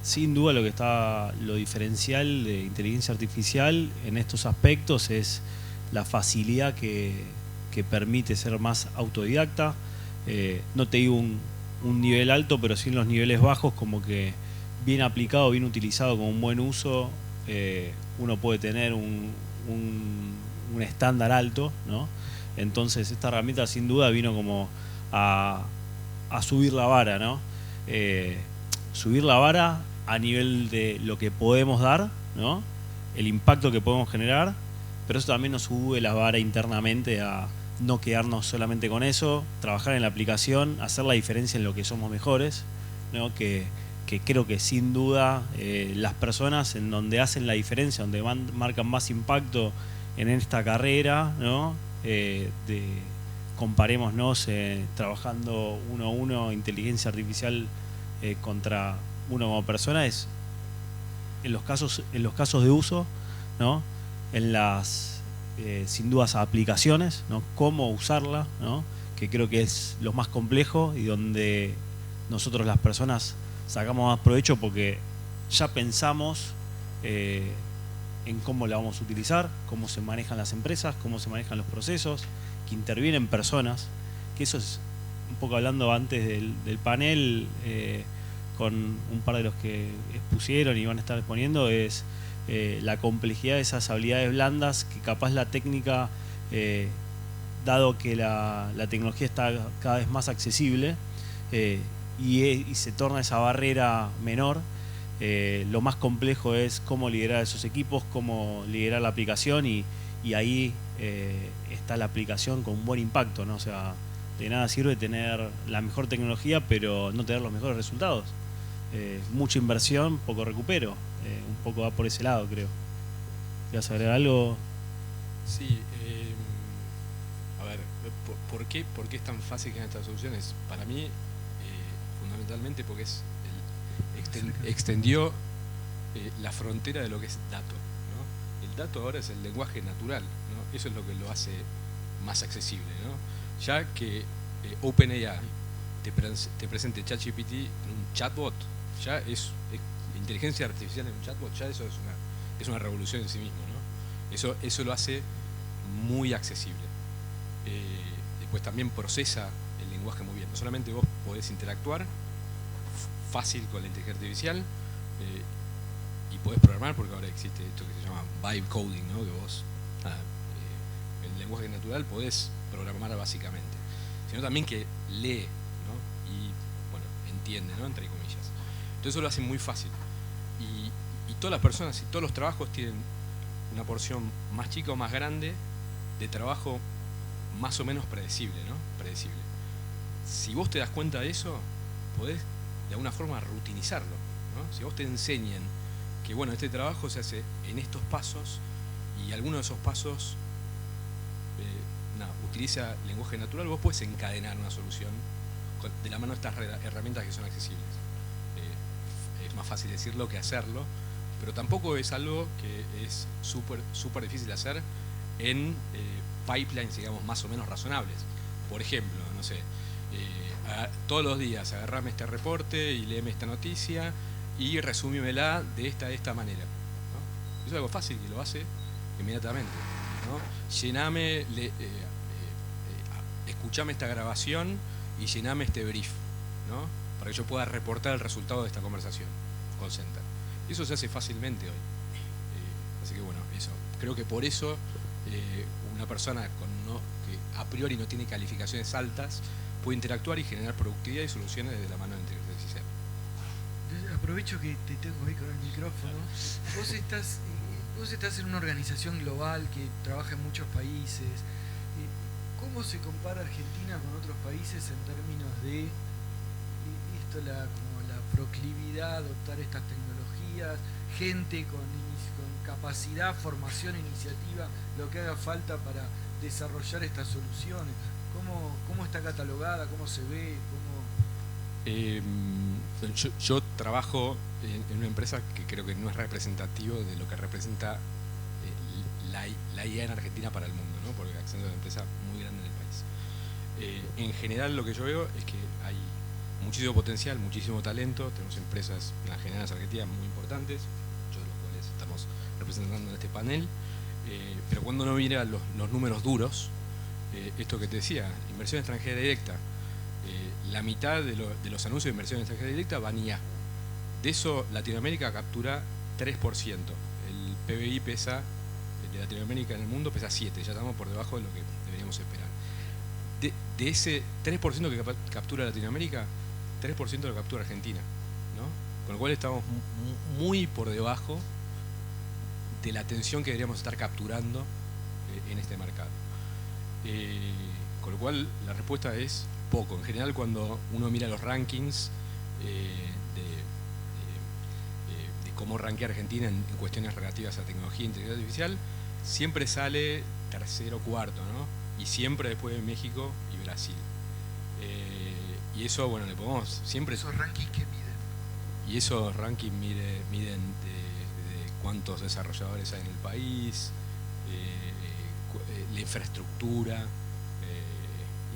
sin duda lo diferencial de inteligencia artificial en estos aspectos es la facilidad que permite ser más autodidacta. No te digo un nivel alto, pero sí en los niveles bajos, como que bien aplicado, bien utilizado, con un buen uso, uno puede tener un estándar alto, ¿no? Entonces esta herramienta sin duda vino como a subir la vara, ¿no? Subir la vara a nivel de lo que podemos dar, ¿no? El impacto que podemos generar, pero eso también nos sube la vara internamente a no quedarnos solamente con eso, trabajar en la aplicación, hacer la diferencia en lo que somos mejores, ¿no? Que creo que sin duda las personas en donde hacen la diferencia, donde marcan más impacto en esta carrera, ¿no? Comparémonos trabajando uno a uno inteligencia artificial contra uno como persona, es en los casos de uso, ¿no? En las sin dudas aplicaciones, ¿no? Cómo usarla, ¿no? Que creo que es lo más complejo y donde nosotros las personas sacamos más provecho porque ya pensamos en cómo la vamos a utilizar, cómo se manejan las empresas, cómo se manejan los procesos, que intervienen personas, que eso es un poco hablando antes del panel con un par de los que expusieron y van a estar exponiendo, es la complejidad de esas habilidades blandas que capaz la técnica, dado que la tecnología está cada vez más accesible y se torna esa barrera menor, lo más complejo es cómo liderar esos equipos, cómo liderar la aplicación y ahí está la aplicación con un buen impacto, ¿no? O sea, de nada sirve tener la mejor tecnología pero no tener los mejores resultados. Mucha inversión, poco recupero. Un poco va por ese lado, creo. ¿Quieres agregar algo? Sí, a ver, ¿por qué es tan fácil generar estas soluciones? Para mí, fundamentalmente porque extendió la frontera de lo que es dato, ¿no? El dato ahora es el lenguaje natural, ¿no? Eso es lo que lo hace más accesible, ¿no? Ya que OpenAI te presente ChatGPT en un chatbot, ya es inteligencia artificial en un chatbot, ya eso es una revolución en sí mismo, ¿no? Eso lo hace muy accesible. Después también procesa el lenguaje muy bien. No solamente vos podés interactuar fácil con la inteligencia artificial y podés programar, porque ahora existe esto que se llama vibe coding, ¿no? Que vos el lenguaje natural podés programar básicamente, sino también que lee, ¿no? Y bueno, entiende, ¿no? Entre comillas. Entonces eso lo hace muy fácil. Y todas las personas y todos los trabajos tienen una porción más chica o más grande de trabajo más o menos predecible, ¿no? Predecible. Si vos te das cuenta de eso, podés de alguna forma rutinizarlo, ¿no? Si vos te enseñan que bueno, este trabajo se hace en estos pasos y alguno de esos pasos utiliza lenguaje natural, vos podés encadenar una solución de la mano de estas herramientas que son accesibles. Es más fácil decirlo que hacerlo, pero tampoco es algo que es súper difícil de hacer en pipelines, digamos, más o menos razonables. Por ejemplo, no sé, todos los días agarrame este reporte y léeme esta noticia y resúmimela de esta manera, ¿no? Eso es algo fácil que lo hace inmediatamente, ¿no? Llename, escuchame esta grabación y llename este brief, ¿no? Para que yo pueda reportar el resultado de esta conversación con Center. Eso se hace fácilmente hoy. Así que bueno, eso. Creo que por eso una persona que a priori no tiene calificaciones altas puede interactuar y generar productividad y soluciones desde la mano de la inteligencia artificial. Aprovecho que te tengo ahí con el micrófono. Vos estás en una organización global que trabaja en muchos países. ¿Cómo se compara Argentina con otros países en términos de como la proclividad a adoptar estas tecnologías, gente con capacidad, formación, iniciativa, lo que haga falta para desarrollar estas soluciones? ¿Cómo está catalogada? ¿Cómo se ve? Yo trabajo en una empresa que creo que no es representativo de lo que representa la IA en Argentina para el mundo, ¿no? Porque Accenture es una empresa muy grande en el país. En general lo que yo veo es que hay muchísimo potencial, muchísimo talento. Tenemos empresas en las generales argentinas muy importantes, muchos de los cuales estamos representando en este panel. Pero cuando uno mira los números duros, esto que te decía, inversión extranjera directa, la mitad de los anuncios de inversión extranjera directa van IA. De eso Latinoamérica captura 3%. El PBI de Latinoamérica en el mundo pesa 7, ya estamos por debajo de lo que deberíamos esperar. De ese 3% que captura Latinoamérica, 3% lo captura Argentina, ¿no? Con lo cual estamos muy por debajo de la atención que deberíamos estar capturando en este mercado. Con lo cual la respuesta es poco. En general, cuando uno mira los rankings de cómo rankea Argentina en cuestiones relativas a tecnología e inteligencia artificial, siempre sale tercero o cuarto, ¿no? Y siempre después de México y Brasil. Y eso, bueno, le podemos siempre... ¿Esos rankings qué miden? Y esos rankings miden de cuántos desarrolladores hay en el país, la infraestructura,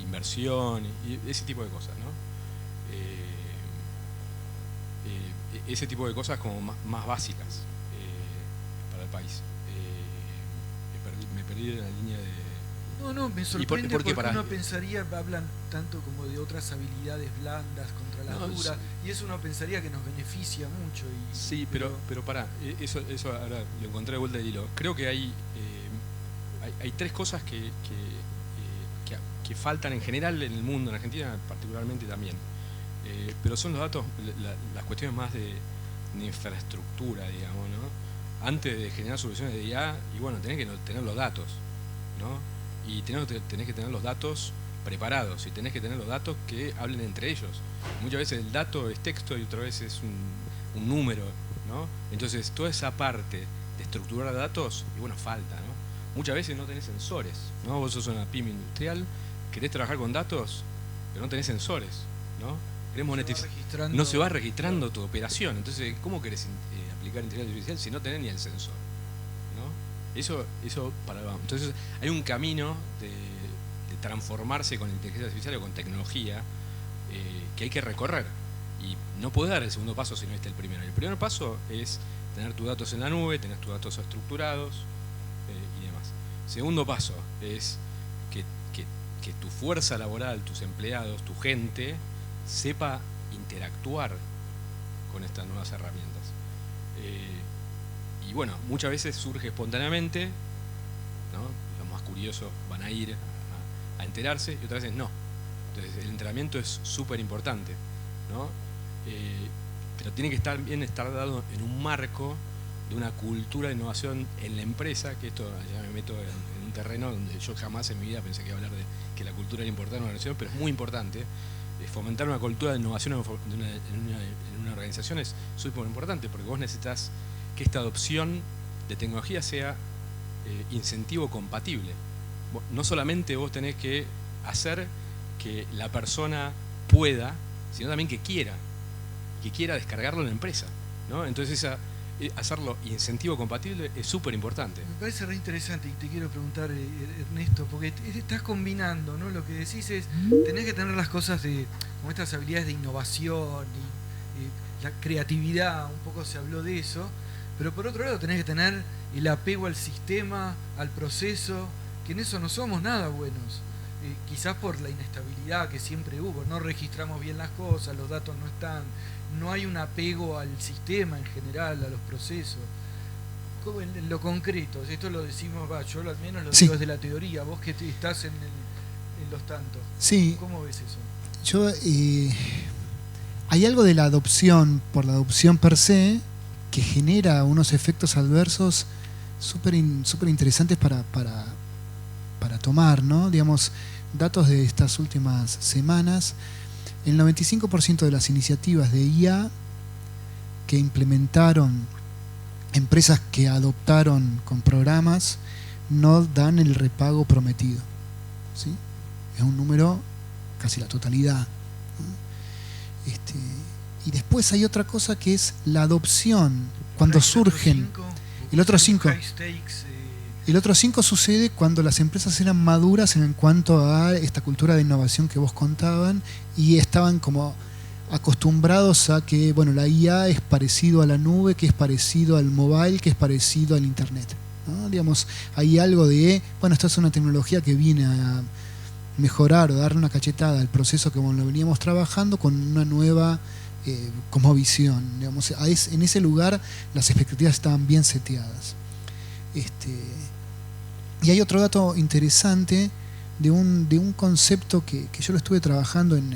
inversión y ese tipo de cosas, ¿no? Ese tipo de cosas como más básicas para el país. Me perdí en la línea de... No, me sorprende porque uno pensaría, hablan tanto como de otras habilidades blandas contra las duras, y eso uno pensaría que nos beneficia mucho. Sí, pero pará, eso ahora lo encontré de vuelta de hilo. Creo que hay tres cosas que faltan en general en el mundo, en Argentina particularmente también. Pero son los datos, las cuestiones más de infraestructura, digamos, ¿no? Antes de generar soluciones de IA, y bueno, tenés que tener los datos, ¿no? Y tenés que tener los datos preparados, y tenés que tener los datos que hablen entre ellos. Muchas veces el dato es texto y otra vez es un número, ¿no? Entonces toda esa parte de estructurar datos, y bueno, falta, ¿no? Muchas veces no tenés sensores, ¿no? Vos sos una pyme industrial, querés trabajar con datos, pero no tenés sensores, ¿no? Querés monetizar, no se va registrando tu operación. Entonces, ¿cómo querés aplicar inteligencia artificial si no tenés ni el sensor? ¿No? Eso para abajo. Entonces, hay un camino de transformarse con inteligencia artificial o con tecnología que hay que recorrer. Y no podés dar el segundo paso si no viste el primero. El primer paso es tener tus datos en la nube, tener tus datos estructurados y demás. Segundo paso es que tu fuerza laboral, tus empleados, tu gente, sepa interactuar con estas nuevas herramientas. Y bueno, muchas veces surge espontáneamente, ¿no? Los más curiosos van a ir a enterarse y otras veces no. Entonces el entrenamiento es súper importante, ¿no? Pero tiene que estar dado en un marco de una cultura de innovación en la empresa, que esto ya me meto en un terreno donde yo jamás en mi vida pensé que iba a hablar de que la cultura era importante en una organización, pero es muy importante. fomentar una cultura de innovación en una organización es súper importante, porque vos necesitas que esta adopción de tecnología sea incentivo compatible. No solamente vos tenés que hacer que la persona pueda, sino también que quiera descargarlo en la empresa, ¿no? Entonces hacerlo incentivo compatible es súper importante. Me parece re interesante y te quiero preguntar, Ernesto, porque estás combinando, ¿no? Lo que decís es, tenés que tener las cosas como estas habilidades de innovación y la creatividad, un poco se habló de eso, pero por otro lado tenés que tener el apego al sistema, al proceso, que en eso no somos nada buenos. Quizás por la inestabilidad que siempre hubo, no registramos bien las cosas, los datos no están, no hay un apego al sistema en general, a los procesos. ¿Cómo en lo concreto? Esto lo decimos, yo al menos lo digo desde la teoría, vos que estás en los tantos. Sí. ¿Cómo ves eso? Yo, hay algo de la adopción, por la adopción per se, que genera unos efectos adversos súper interesantes para tomar, ¿no? Digamos, datos de estas últimas semanas, el 95% de las iniciativas de IA que implementaron empresas que adoptaron con programas no dan el repago prometido, ¿sí? Es un número casi la totalidad, ¿no? Y después hay otra cosa que es la adopción, cuando surgen. El otro 5 sucede cuando las empresas eran maduras en cuanto a esta cultura de innovación que vos contaban y estaban como acostumbrados a que, bueno, la IA es parecido a la nube, que es parecido al mobile, que es parecido al internet, ¿no? Digamos, hay algo de, bueno, esto es una tecnología que viene a mejorar o darle una cachetada al proceso que lo veníamos trabajando con una nueva como visión, digamos, en ese lugar las expectativas estaban bien seteadas. Y hay otro dato interesante de un concepto que yo lo estuve trabajando en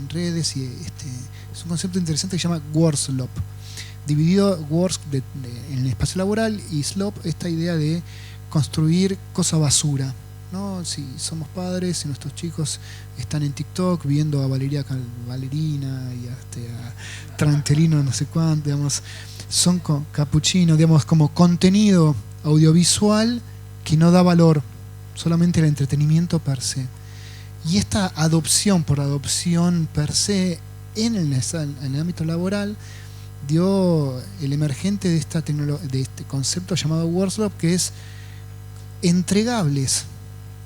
redes, y es un concepto interesante que se llama work slop, dividido work en el espacio laboral y slop, esta idea de construir cosa basura, ¿no? Si somos padres, si nuestros chicos están en TikTok viendo a Valerina y a Trantelino no sé cuánto, digamos, son capuchino, digamos, como contenido audiovisual que no da valor, solamente el entretenimiento per se. Y esta adopción por adopción per se en el ámbito laboral dio el emergente de este concepto llamado workshop, que es entregables,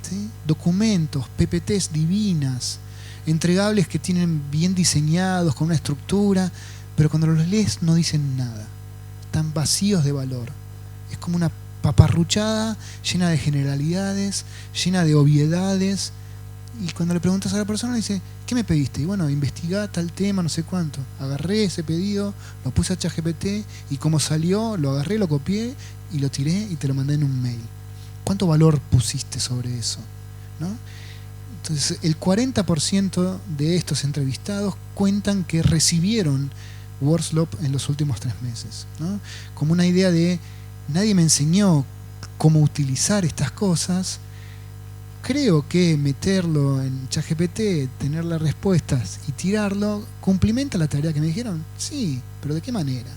¿sí? Documentos, PPTs divinas, entregables que tienen bien diseñados, con una estructura, pero cuando los lees no dicen nada, están vacíos de valor. Es como una paparruchada llena de generalidades, llena de obviedades, y cuando le preguntas a la persona dice, ¿qué me pediste? Y bueno, investigá tal tema, no sé cuánto. Agarré ese pedido, lo puse a ChatGPT y como salió, lo agarré, lo copié y lo tiré y te lo mandé en un mail. ¿Cuánto valor pusiste sobre eso? ¿No? Entonces, el 40% de estos entrevistados cuentan que recibieron workshop en los últimos 3 meses, ¿no? Como una idea de, nadie me enseñó cómo utilizar estas cosas. Creo que meterlo en ChatGPT, tener las respuestas y tirarlo, ¿cumplimenta la tarea que me dijeron? Sí, pero ¿de qué manera?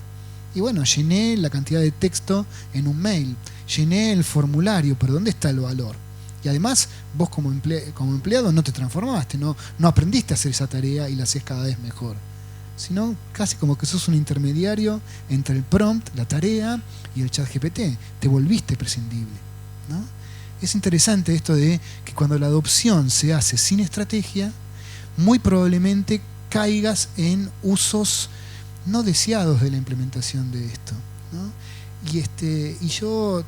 Y bueno, llené la cantidad de texto en un mail, llené el formulario, pero ¿dónde está el valor? Y además, vos como empleado no te transformaste, no aprendiste a hacer esa tarea y la haces cada vez mejor, sino casi como que sos un intermediario entre el prompt, la tarea, y el ChatGPT. Te volviste prescindible, ¿no? Es interesante esto de que cuando la adopción se hace sin estrategia, muy probablemente caigas en usos no deseados de la implementación de esto, ¿no? Y yo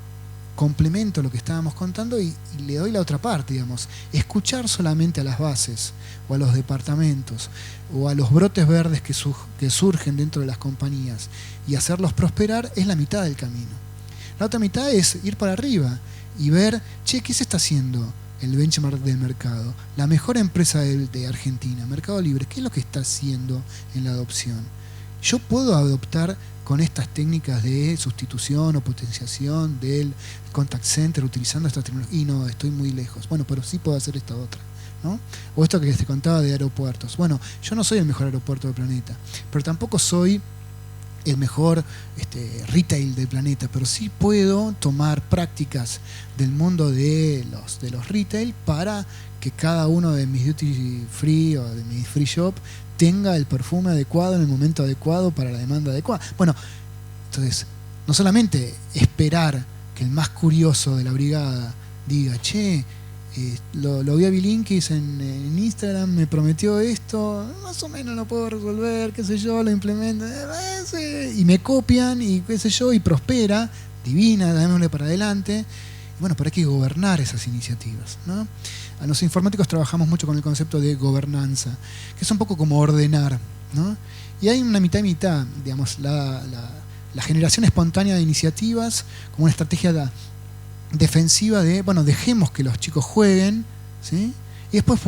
complemento lo que estábamos contando y le doy la otra parte, digamos. Escuchar solamente a las bases o a los departamentos o a los brotes verdes que surgen dentro de las compañías y hacerlos prosperar es la mitad del camino. La otra mitad es ir para arriba y ver, che, ¿qué se está haciendo? El benchmark del mercado. La mejor empresa de Argentina, Mercado Libre, ¿qué es lo que está haciendo en la adopción? Yo puedo adoptar con estas técnicas de sustitución o potenciación del contact center utilizando esta tecnología. Y no, estoy muy lejos. Bueno, pero sí puedo hacer esta otra, ¿no? O esto que te contaba de aeropuertos. Bueno, yo no soy el mejor aeropuerto del planeta, pero tampoco soy el mejor retail del planeta, pero sí puedo tomar prácticas del mundo de los retail para que cada uno de mis duty free o de mis free shop tenga el perfume adecuado en el momento adecuado para la demanda adecuada. Bueno, entonces, no solamente esperar que el más curioso de la brigada diga, che, lo vi a Bilinkis en Instagram, me prometió esto, más o menos lo puedo resolver, qué sé yo, lo implemento, y me copian, y qué sé yo, y prospera, divina, dándole para adelante. Y bueno, pero hay que gobernar esas iniciativas, ¿no? A los informáticos trabajamos mucho con el concepto de gobernanza, que es un poco como ordenar, ¿no? Y hay una mitad y mitad, digamos, la generación espontánea de iniciativas como una estrategia defensiva de, bueno, dejemos que los chicos jueguen, ¿sí? Y después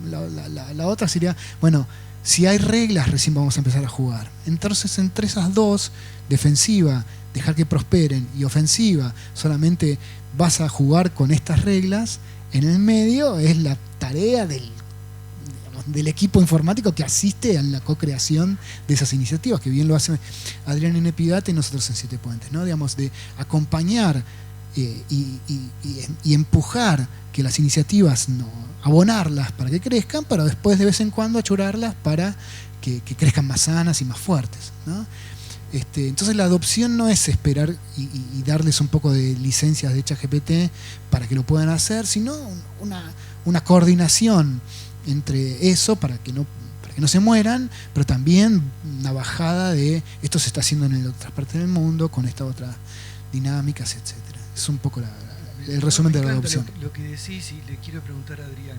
la otra sería, bueno, si hay reglas recién vamos a empezar a jugar. Entonces entre esas dos, defensiva, dejar que prosperen, y ofensiva, solamente vas a jugar con estas reglas, en el medio es la tarea del equipo informático que asiste a la co-creación de esas iniciativas, que bien lo hace Adrián en Epidata y nosotros en Siete Puentes, ¿no? Digamos, de acompañar y empujar que las iniciativas, no abonarlas para que crezcan, pero después de vez en cuando achurarlas para que crezcan más sanas y más fuertes, ¿no? Entonces la adopción no es esperar y darles un poco de licencias de ChatGPT para que lo puedan hacer, sino una coordinación entre eso para que no se mueran, pero también una bajada de esto se está haciendo en otras partes del mundo con estas otras dinámicas, etcétera. Es un poco el resumen de la adopción. Lo que decís, y le quiero preguntar a Adrián,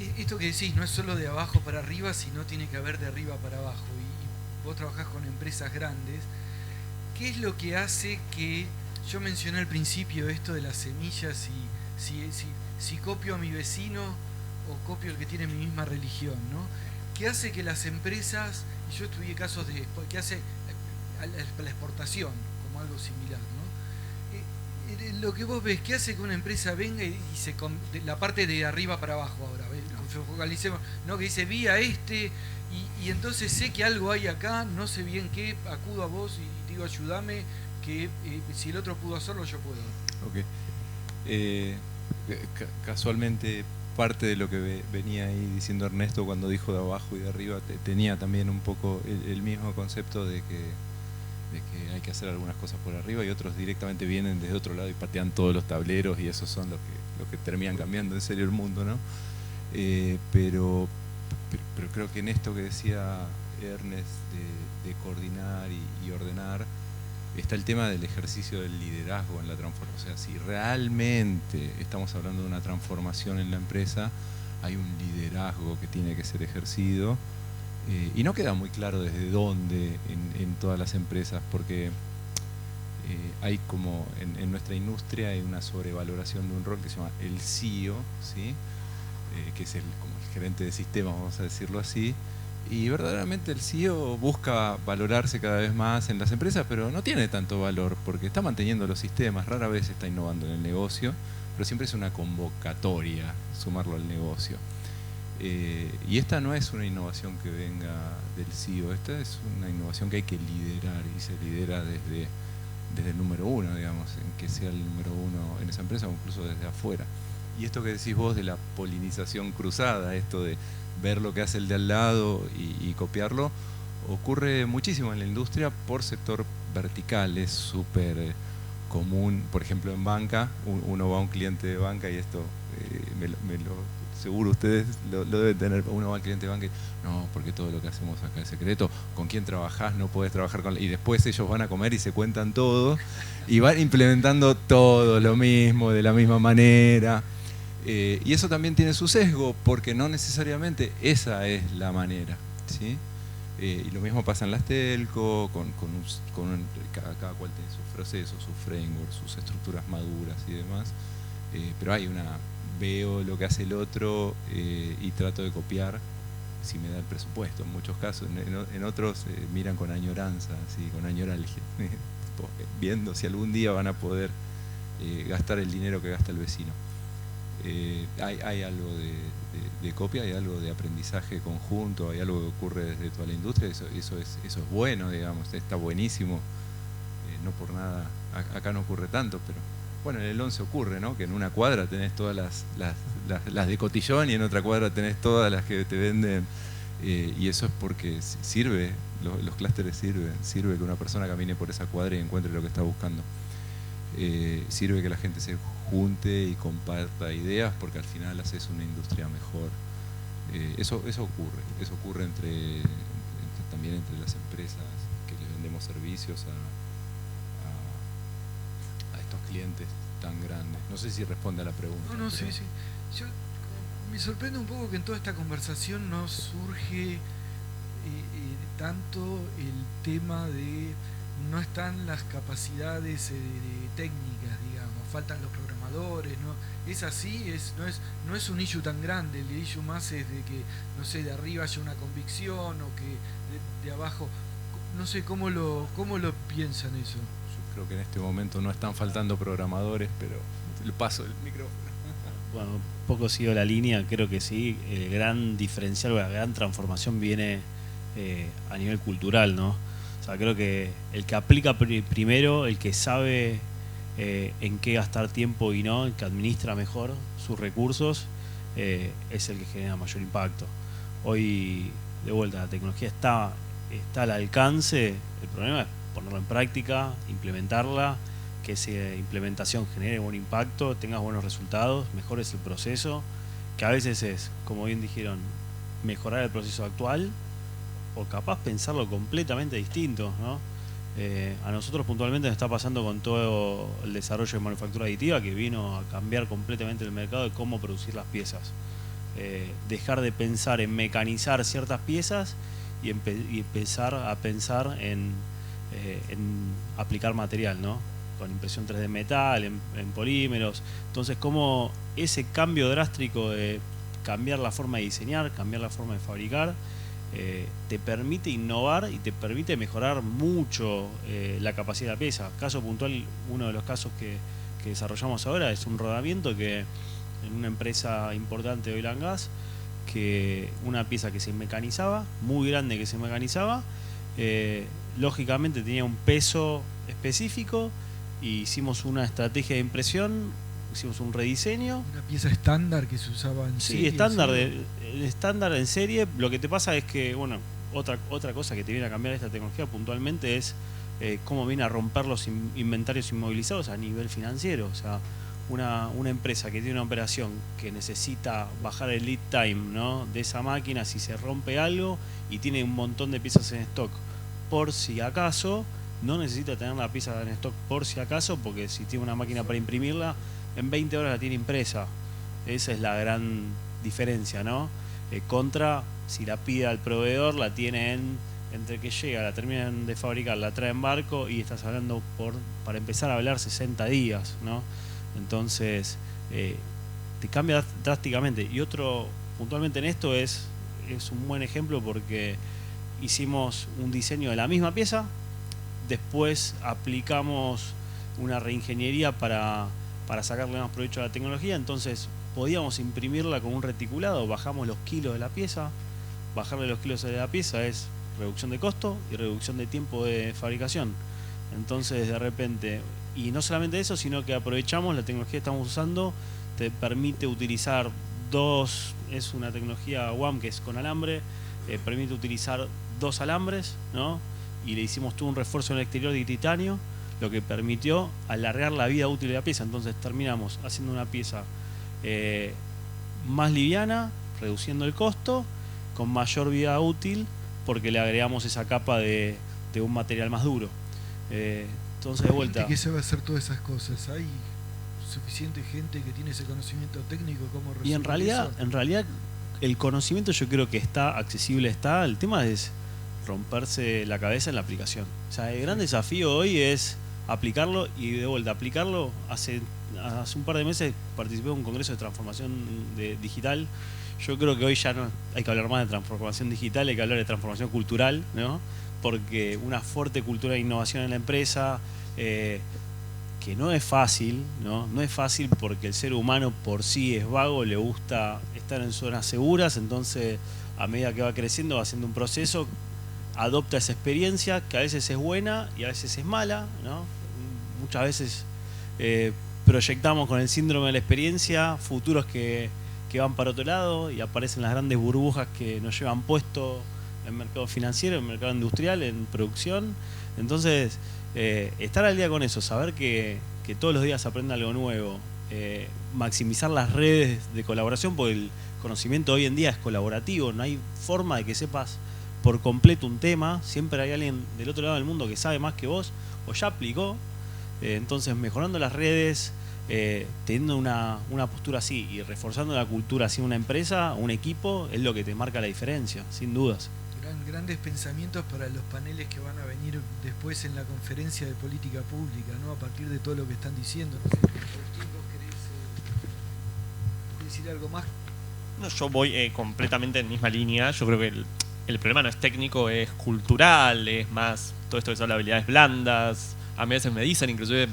que esto que decís no es solo de abajo para arriba, sino tiene que haber de arriba para abajo. Y vos trabajás con empresas grandes. ¿Qué es lo que hace que, yo mencioné al principio esto de las semillas, si copio a mi vecino o copio el que tiene mi misma religión, ¿no? ¿Qué hace que las empresas, y yo estudié casos que hace la exportación como algo similar, ¿no? Lo que vos ves, ¿qué hace que una empresa venga y la parte de arriba para abajo ahora? Focalicemos, ¿no? Que dice, vi a y entonces sé que algo hay acá, no sé bien qué, acudo a vos y digo, ayúdame, que si el otro pudo hacerlo, yo puedo. Ok. Casualmente parte de lo que venía ahí diciendo Ernesto cuando dijo de abajo y de arriba tenía también un poco el mismo concepto de que hay que hacer algunas cosas por arriba y otros directamente vienen desde otro lado y patean todos los tableros y esos son los que terminan cambiando en serio el mundo, ¿no? Pero creo que en esto que decía Ernest de coordinar y ordenar está el tema del ejercicio del liderazgo en la transformación. O sea, si realmente estamos hablando de una transformación en la empresa, hay un liderazgo que tiene que ser ejercido y no queda muy claro desde dónde en todas las empresas, porque hay como en nuestra industria hay una sobrevaloración de un rol que se llama el CEO, ¿sí? Que es como el gerente de sistemas, vamos a decirlo así. Y verdaderamente el CEO busca valorarse cada vez más en las empresas, pero no tiene tanto valor porque está manteniendo los sistemas, rara vez está innovando en el negocio, pero siempre es una convocatoria sumarlo al negocio. Y esta no es una innovación que venga del CEO, esta es una innovación que hay que liderar y se lidera desde el número uno, digamos, en que sea el número uno en esa empresa o incluso desde afuera. Y esto que decís vos de la polinización cruzada, esto de ver lo que hace el de al lado y copiarlo, ocurre muchísimo en la industria por sector vertical, es súper común. Por ejemplo, en banca, uno va a un cliente de banca y esto seguro ustedes lo deben tener. Uno va al cliente de banca y no, porque todo lo que hacemos acá es secreto, con quién trabajás, no podés trabajar con... Y después ellos van a comer y se cuentan todo y van implementando todo lo mismo, de la misma manera. Y eso también tiene su sesgo, porque no necesariamente esa es la manera, ¿sí? Y lo mismo pasa en las telco, cada cual tiene sus procesos, sus frameworks, sus estructuras maduras y demás. Pero veo lo que hace el otro y trato de copiar si me da el presupuesto. En muchos casos, en otros miran con añoranza, ¿sí? Con añoralgia, viendo si algún día van a poder gastar el dinero que gasta el vecino. Hay algo de copia, hay algo de aprendizaje conjunto, hay algo que ocurre desde toda la industria, eso es bueno, digamos, está buenísimo. No por nada, acá no ocurre tanto, pero bueno, en el 11 ocurre, ¿no? Que en una cuadra tenés todas las de cotillón y en otra cuadra tenés todas las que te venden, y eso es porque sirve, los clústeres sirve que una persona camine por esa cuadra y encuentre lo que está buscando. Sirve que la gente se junte y comparta ideas, porque al final haces una industria mejor. Eso ocurre también entre las empresas que le vendemos servicios a estos clientes tan grandes. No sé si responde a la pregunta. No, sí. Me sorprende un poco que en toda esta conversación no surge tanto el tema de no están las capacidades técnicas, digamos, faltan los programadores, ¿no? Es así, no es un issue tan grande, el issue más es de que, no sé, de arriba haya una convicción o que de abajo, no sé cómo lo piensan eso. Yo creo que en este momento no están faltando programadores, pero le paso el micrófono. Bueno, poco sigo la línea, creo que sí, el gran diferencial o la gran transformación viene a nivel cultural, ¿no? O sea, creo que el que aplica primero, el que sabe en qué gastar tiempo y no, el que administra mejor sus recursos, es el que genera mayor impacto. Hoy, de vuelta, la tecnología está al alcance, el problema es ponerlo en práctica, implementarla, que esa implementación genere buen impacto, tengas buenos resultados, mejores el proceso, que a veces es, como bien dijeron, mejorar el proceso actual o capaz pensarlo completamente distinto, ¿no? A nosotros puntualmente nos está pasando con todo el desarrollo de manufactura aditiva, que vino a cambiar completamente el mercado de cómo producir las piezas. Dejar de pensar en mecanizar ciertas piezas y empezar a pensar en aplicar material, ¿no? Con impresión 3D metal, en polímeros. Entonces, como ese cambio drástico de cambiar la forma de diseñar, cambiar la forma de fabricar, te permite innovar y te permite mejorar mucho la capacidad de la pieza. Caso puntual, uno de los casos que desarrollamos ahora es un rodamiento que en una empresa importante de oil and gas, que una pieza que se mecanizaba, muy grande que se mecanizaba, lógicamente tenía un peso específico, y hicimos una estrategia de impresión, hicimos un rediseño. Una pieza estándar que se usaba en serie. Sí, estándar en serie. Lo que te pasa es que, bueno, otra cosa que te viene a cambiar esta tecnología puntualmente es cómo viene a romper los inventarios inmovilizados a nivel financiero. O sea, una empresa que tiene una operación que necesita bajar el lead time, ¿no?, de esa máquina si se rompe algo y tiene un montón de piezas en stock por si acaso, no necesita tener la pieza en stock por si acaso, porque si tiene una máquina para imprimirla, en 20 horas la tiene impresa. Esa es la gran diferencia, ¿no? Contra si la pide al proveedor, la tiene entre que llega, la terminan de fabricar, la trae en barco y estás hablando para empezar a hablar 60 días, ¿no? Entonces te cambia drásticamente. Y otro, puntualmente en esto, es un buen ejemplo porque hicimos un diseño de la misma pieza, después aplicamos una reingeniería para sacarle más provecho a la tecnología, entonces podíamos imprimirla con un reticulado, bajamos los kilos de la pieza. Bajarle los kilos de la pieza es reducción de costo y reducción de tiempo de fabricación. Entonces, de repente, y no solamente eso, sino que aprovechamos la tecnología que estamos usando, te permite utilizar es una tecnología WAM que es con alambre, permite utilizar 2 alambres, ¿no? Y le hicimos todo un refuerzo en el exterior de titanio, lo que permitió alargar la vida útil de la pieza. Entonces terminamos haciendo una pieza más liviana, reduciendo el costo, con mayor vida útil, porque le agregamos esa capa de un material más duro. Entonces, de vuelta, gente que sabe hacer todas esas cosas, hay suficiente gente que tiene ese conocimiento técnico como resolver. Y en realidad el conocimiento yo creo que está accesible, el tema es romperse la cabeza en la aplicación. O sea, el gran desafío hoy es aplicarlo, y de vuelta aplicarlo. Hace un par de meses participé en un congreso de transformación digital. Yo creo que hoy ya no hay que hablar más de transformación digital, hay que hablar de transformación cultural, ¿no? Porque una fuerte cultura de innovación en la empresa, que que no es fácil, ¿no? No es fácil porque el ser humano por sí es vago, le gusta estar en zonas seguras, entonces a medida que va creciendo va haciendo un proceso, adopta esa experiencia que a veces es buena y a veces es mala, ¿no? Muchas veces proyectamos con el síndrome de la experiencia futuros que van para otro lado y aparecen las grandes burbujas que nos llevan puesto en el mercado financiero, en el mercado industrial, en producción. Entonces, estar al día con eso, saber que todos los días se aprende algo nuevo, maximizar las redes de colaboración, porque el conocimiento hoy en día es colaborativo, no hay forma de que sepas por completo un tema, siempre hay alguien del otro lado del mundo que sabe más que vos o ya aplicó. Entonces, mejorando las redes, teniendo una postura así y reforzando la cultura así en una empresa, un equipo, es lo que te marca la diferencia, sin dudas. Grandes pensamientos para los paneles que van a venir después en la conferencia de política pública, ¿no? A partir de todo lo que están diciendo. No sé, Agustín, ¿vos querés decir algo más? No, yo voy completamente en misma línea. Yo creo que el problema no es técnico, es cultural, es más todo esto que son las habilidades blandas. A veces me dicen, inclusive,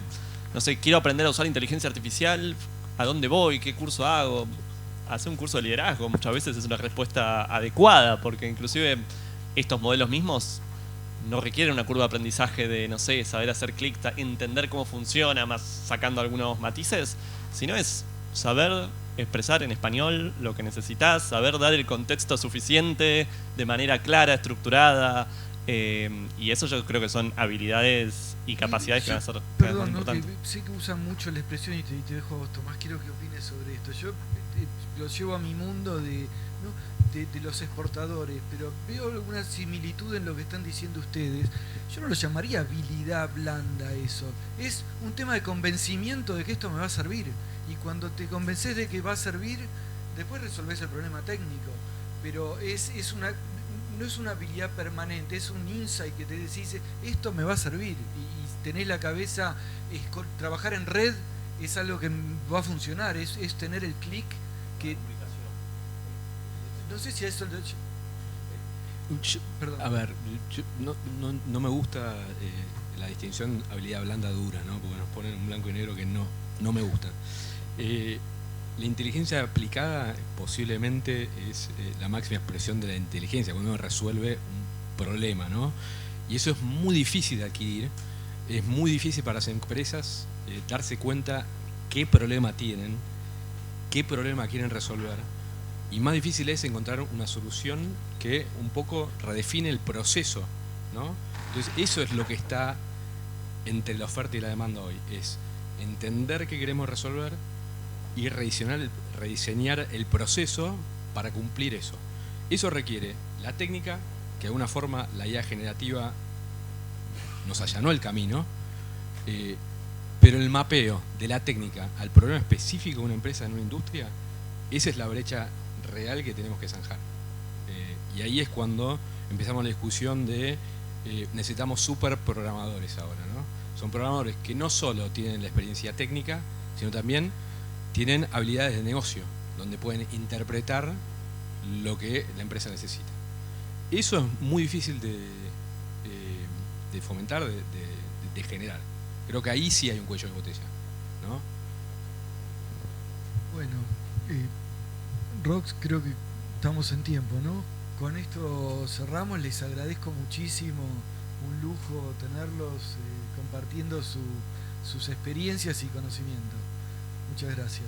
no sé, quiero aprender a usar inteligencia artificial, ¿a dónde voy? ¿Qué curso hago? Hacer un curso de liderazgo muchas veces es una respuesta adecuada, porque inclusive estos modelos mismos no requieren una curva de aprendizaje de, no sé, saber hacer clic, entender cómo funciona, más sacando algunos matices, sino es saber expresar en español lo que necesitas, saber dar el contexto suficiente de manera clara, estructurada, y eso yo creo que son habilidades y capacidades que van a ser cada vez más importantes. Sé que usan mucho la expresión y te dejo a vos, Tomás, quiero que opines sobre esto. Yo lo llevo a mi mundo de los exportadores, pero veo alguna similitud en lo que están diciendo ustedes. Yo no lo llamaría habilidad blanda eso. Es un tema de convencimiento de que esto me va a servir. Y cuando te convences de que va a servir, después resolvés el problema técnico. Pero no es una habilidad permanente, es un insight que te dice, esto me va a servir. Y tenés la cabeza, trabajar en red es algo que va a funcionar, es tener el clic que... No sé si a eso... Perdón. A ver, no me gusta la distinción habilidad blanda dura, ¿no? Porque nos ponen un blanco y negro que no me gusta. La inteligencia aplicada posiblemente es la máxima expresión de la inteligencia, cuando uno resuelve un problema, ¿no? Y eso es muy difícil de adquirir, es muy difícil para las empresas darse cuenta qué problema tienen, qué problema quieren resolver. Y más difícil es encontrar una solución que un poco redefine el proceso, ¿no? Entonces eso es lo que está entre la oferta y la demanda hoy, es entender qué queremos resolver y rediseñar el proceso para cumplir eso. Eso requiere la técnica, que de alguna forma la IA generativa nos allanó el camino, pero el mapeo de la técnica al problema específico de una empresa en una industria, esa es la brecha real que tenemos que zanjar. Y ahí es cuando empezamos la discusión de necesitamos super programadores ahora, ¿no? Son programadores que no solo tienen la experiencia técnica, sino también tienen habilidades de negocio, donde pueden interpretar lo que la empresa necesita. Eso es muy difícil de fomentar, de generar. Creo que ahí sí hay un cuello de botella, ¿no? Bueno, Rox, creo que estamos en tiempo, ¿no? Con esto cerramos, les agradezco muchísimo, un lujo tenerlos compartiendo sus experiencias y conocimientos. Muchas gracias.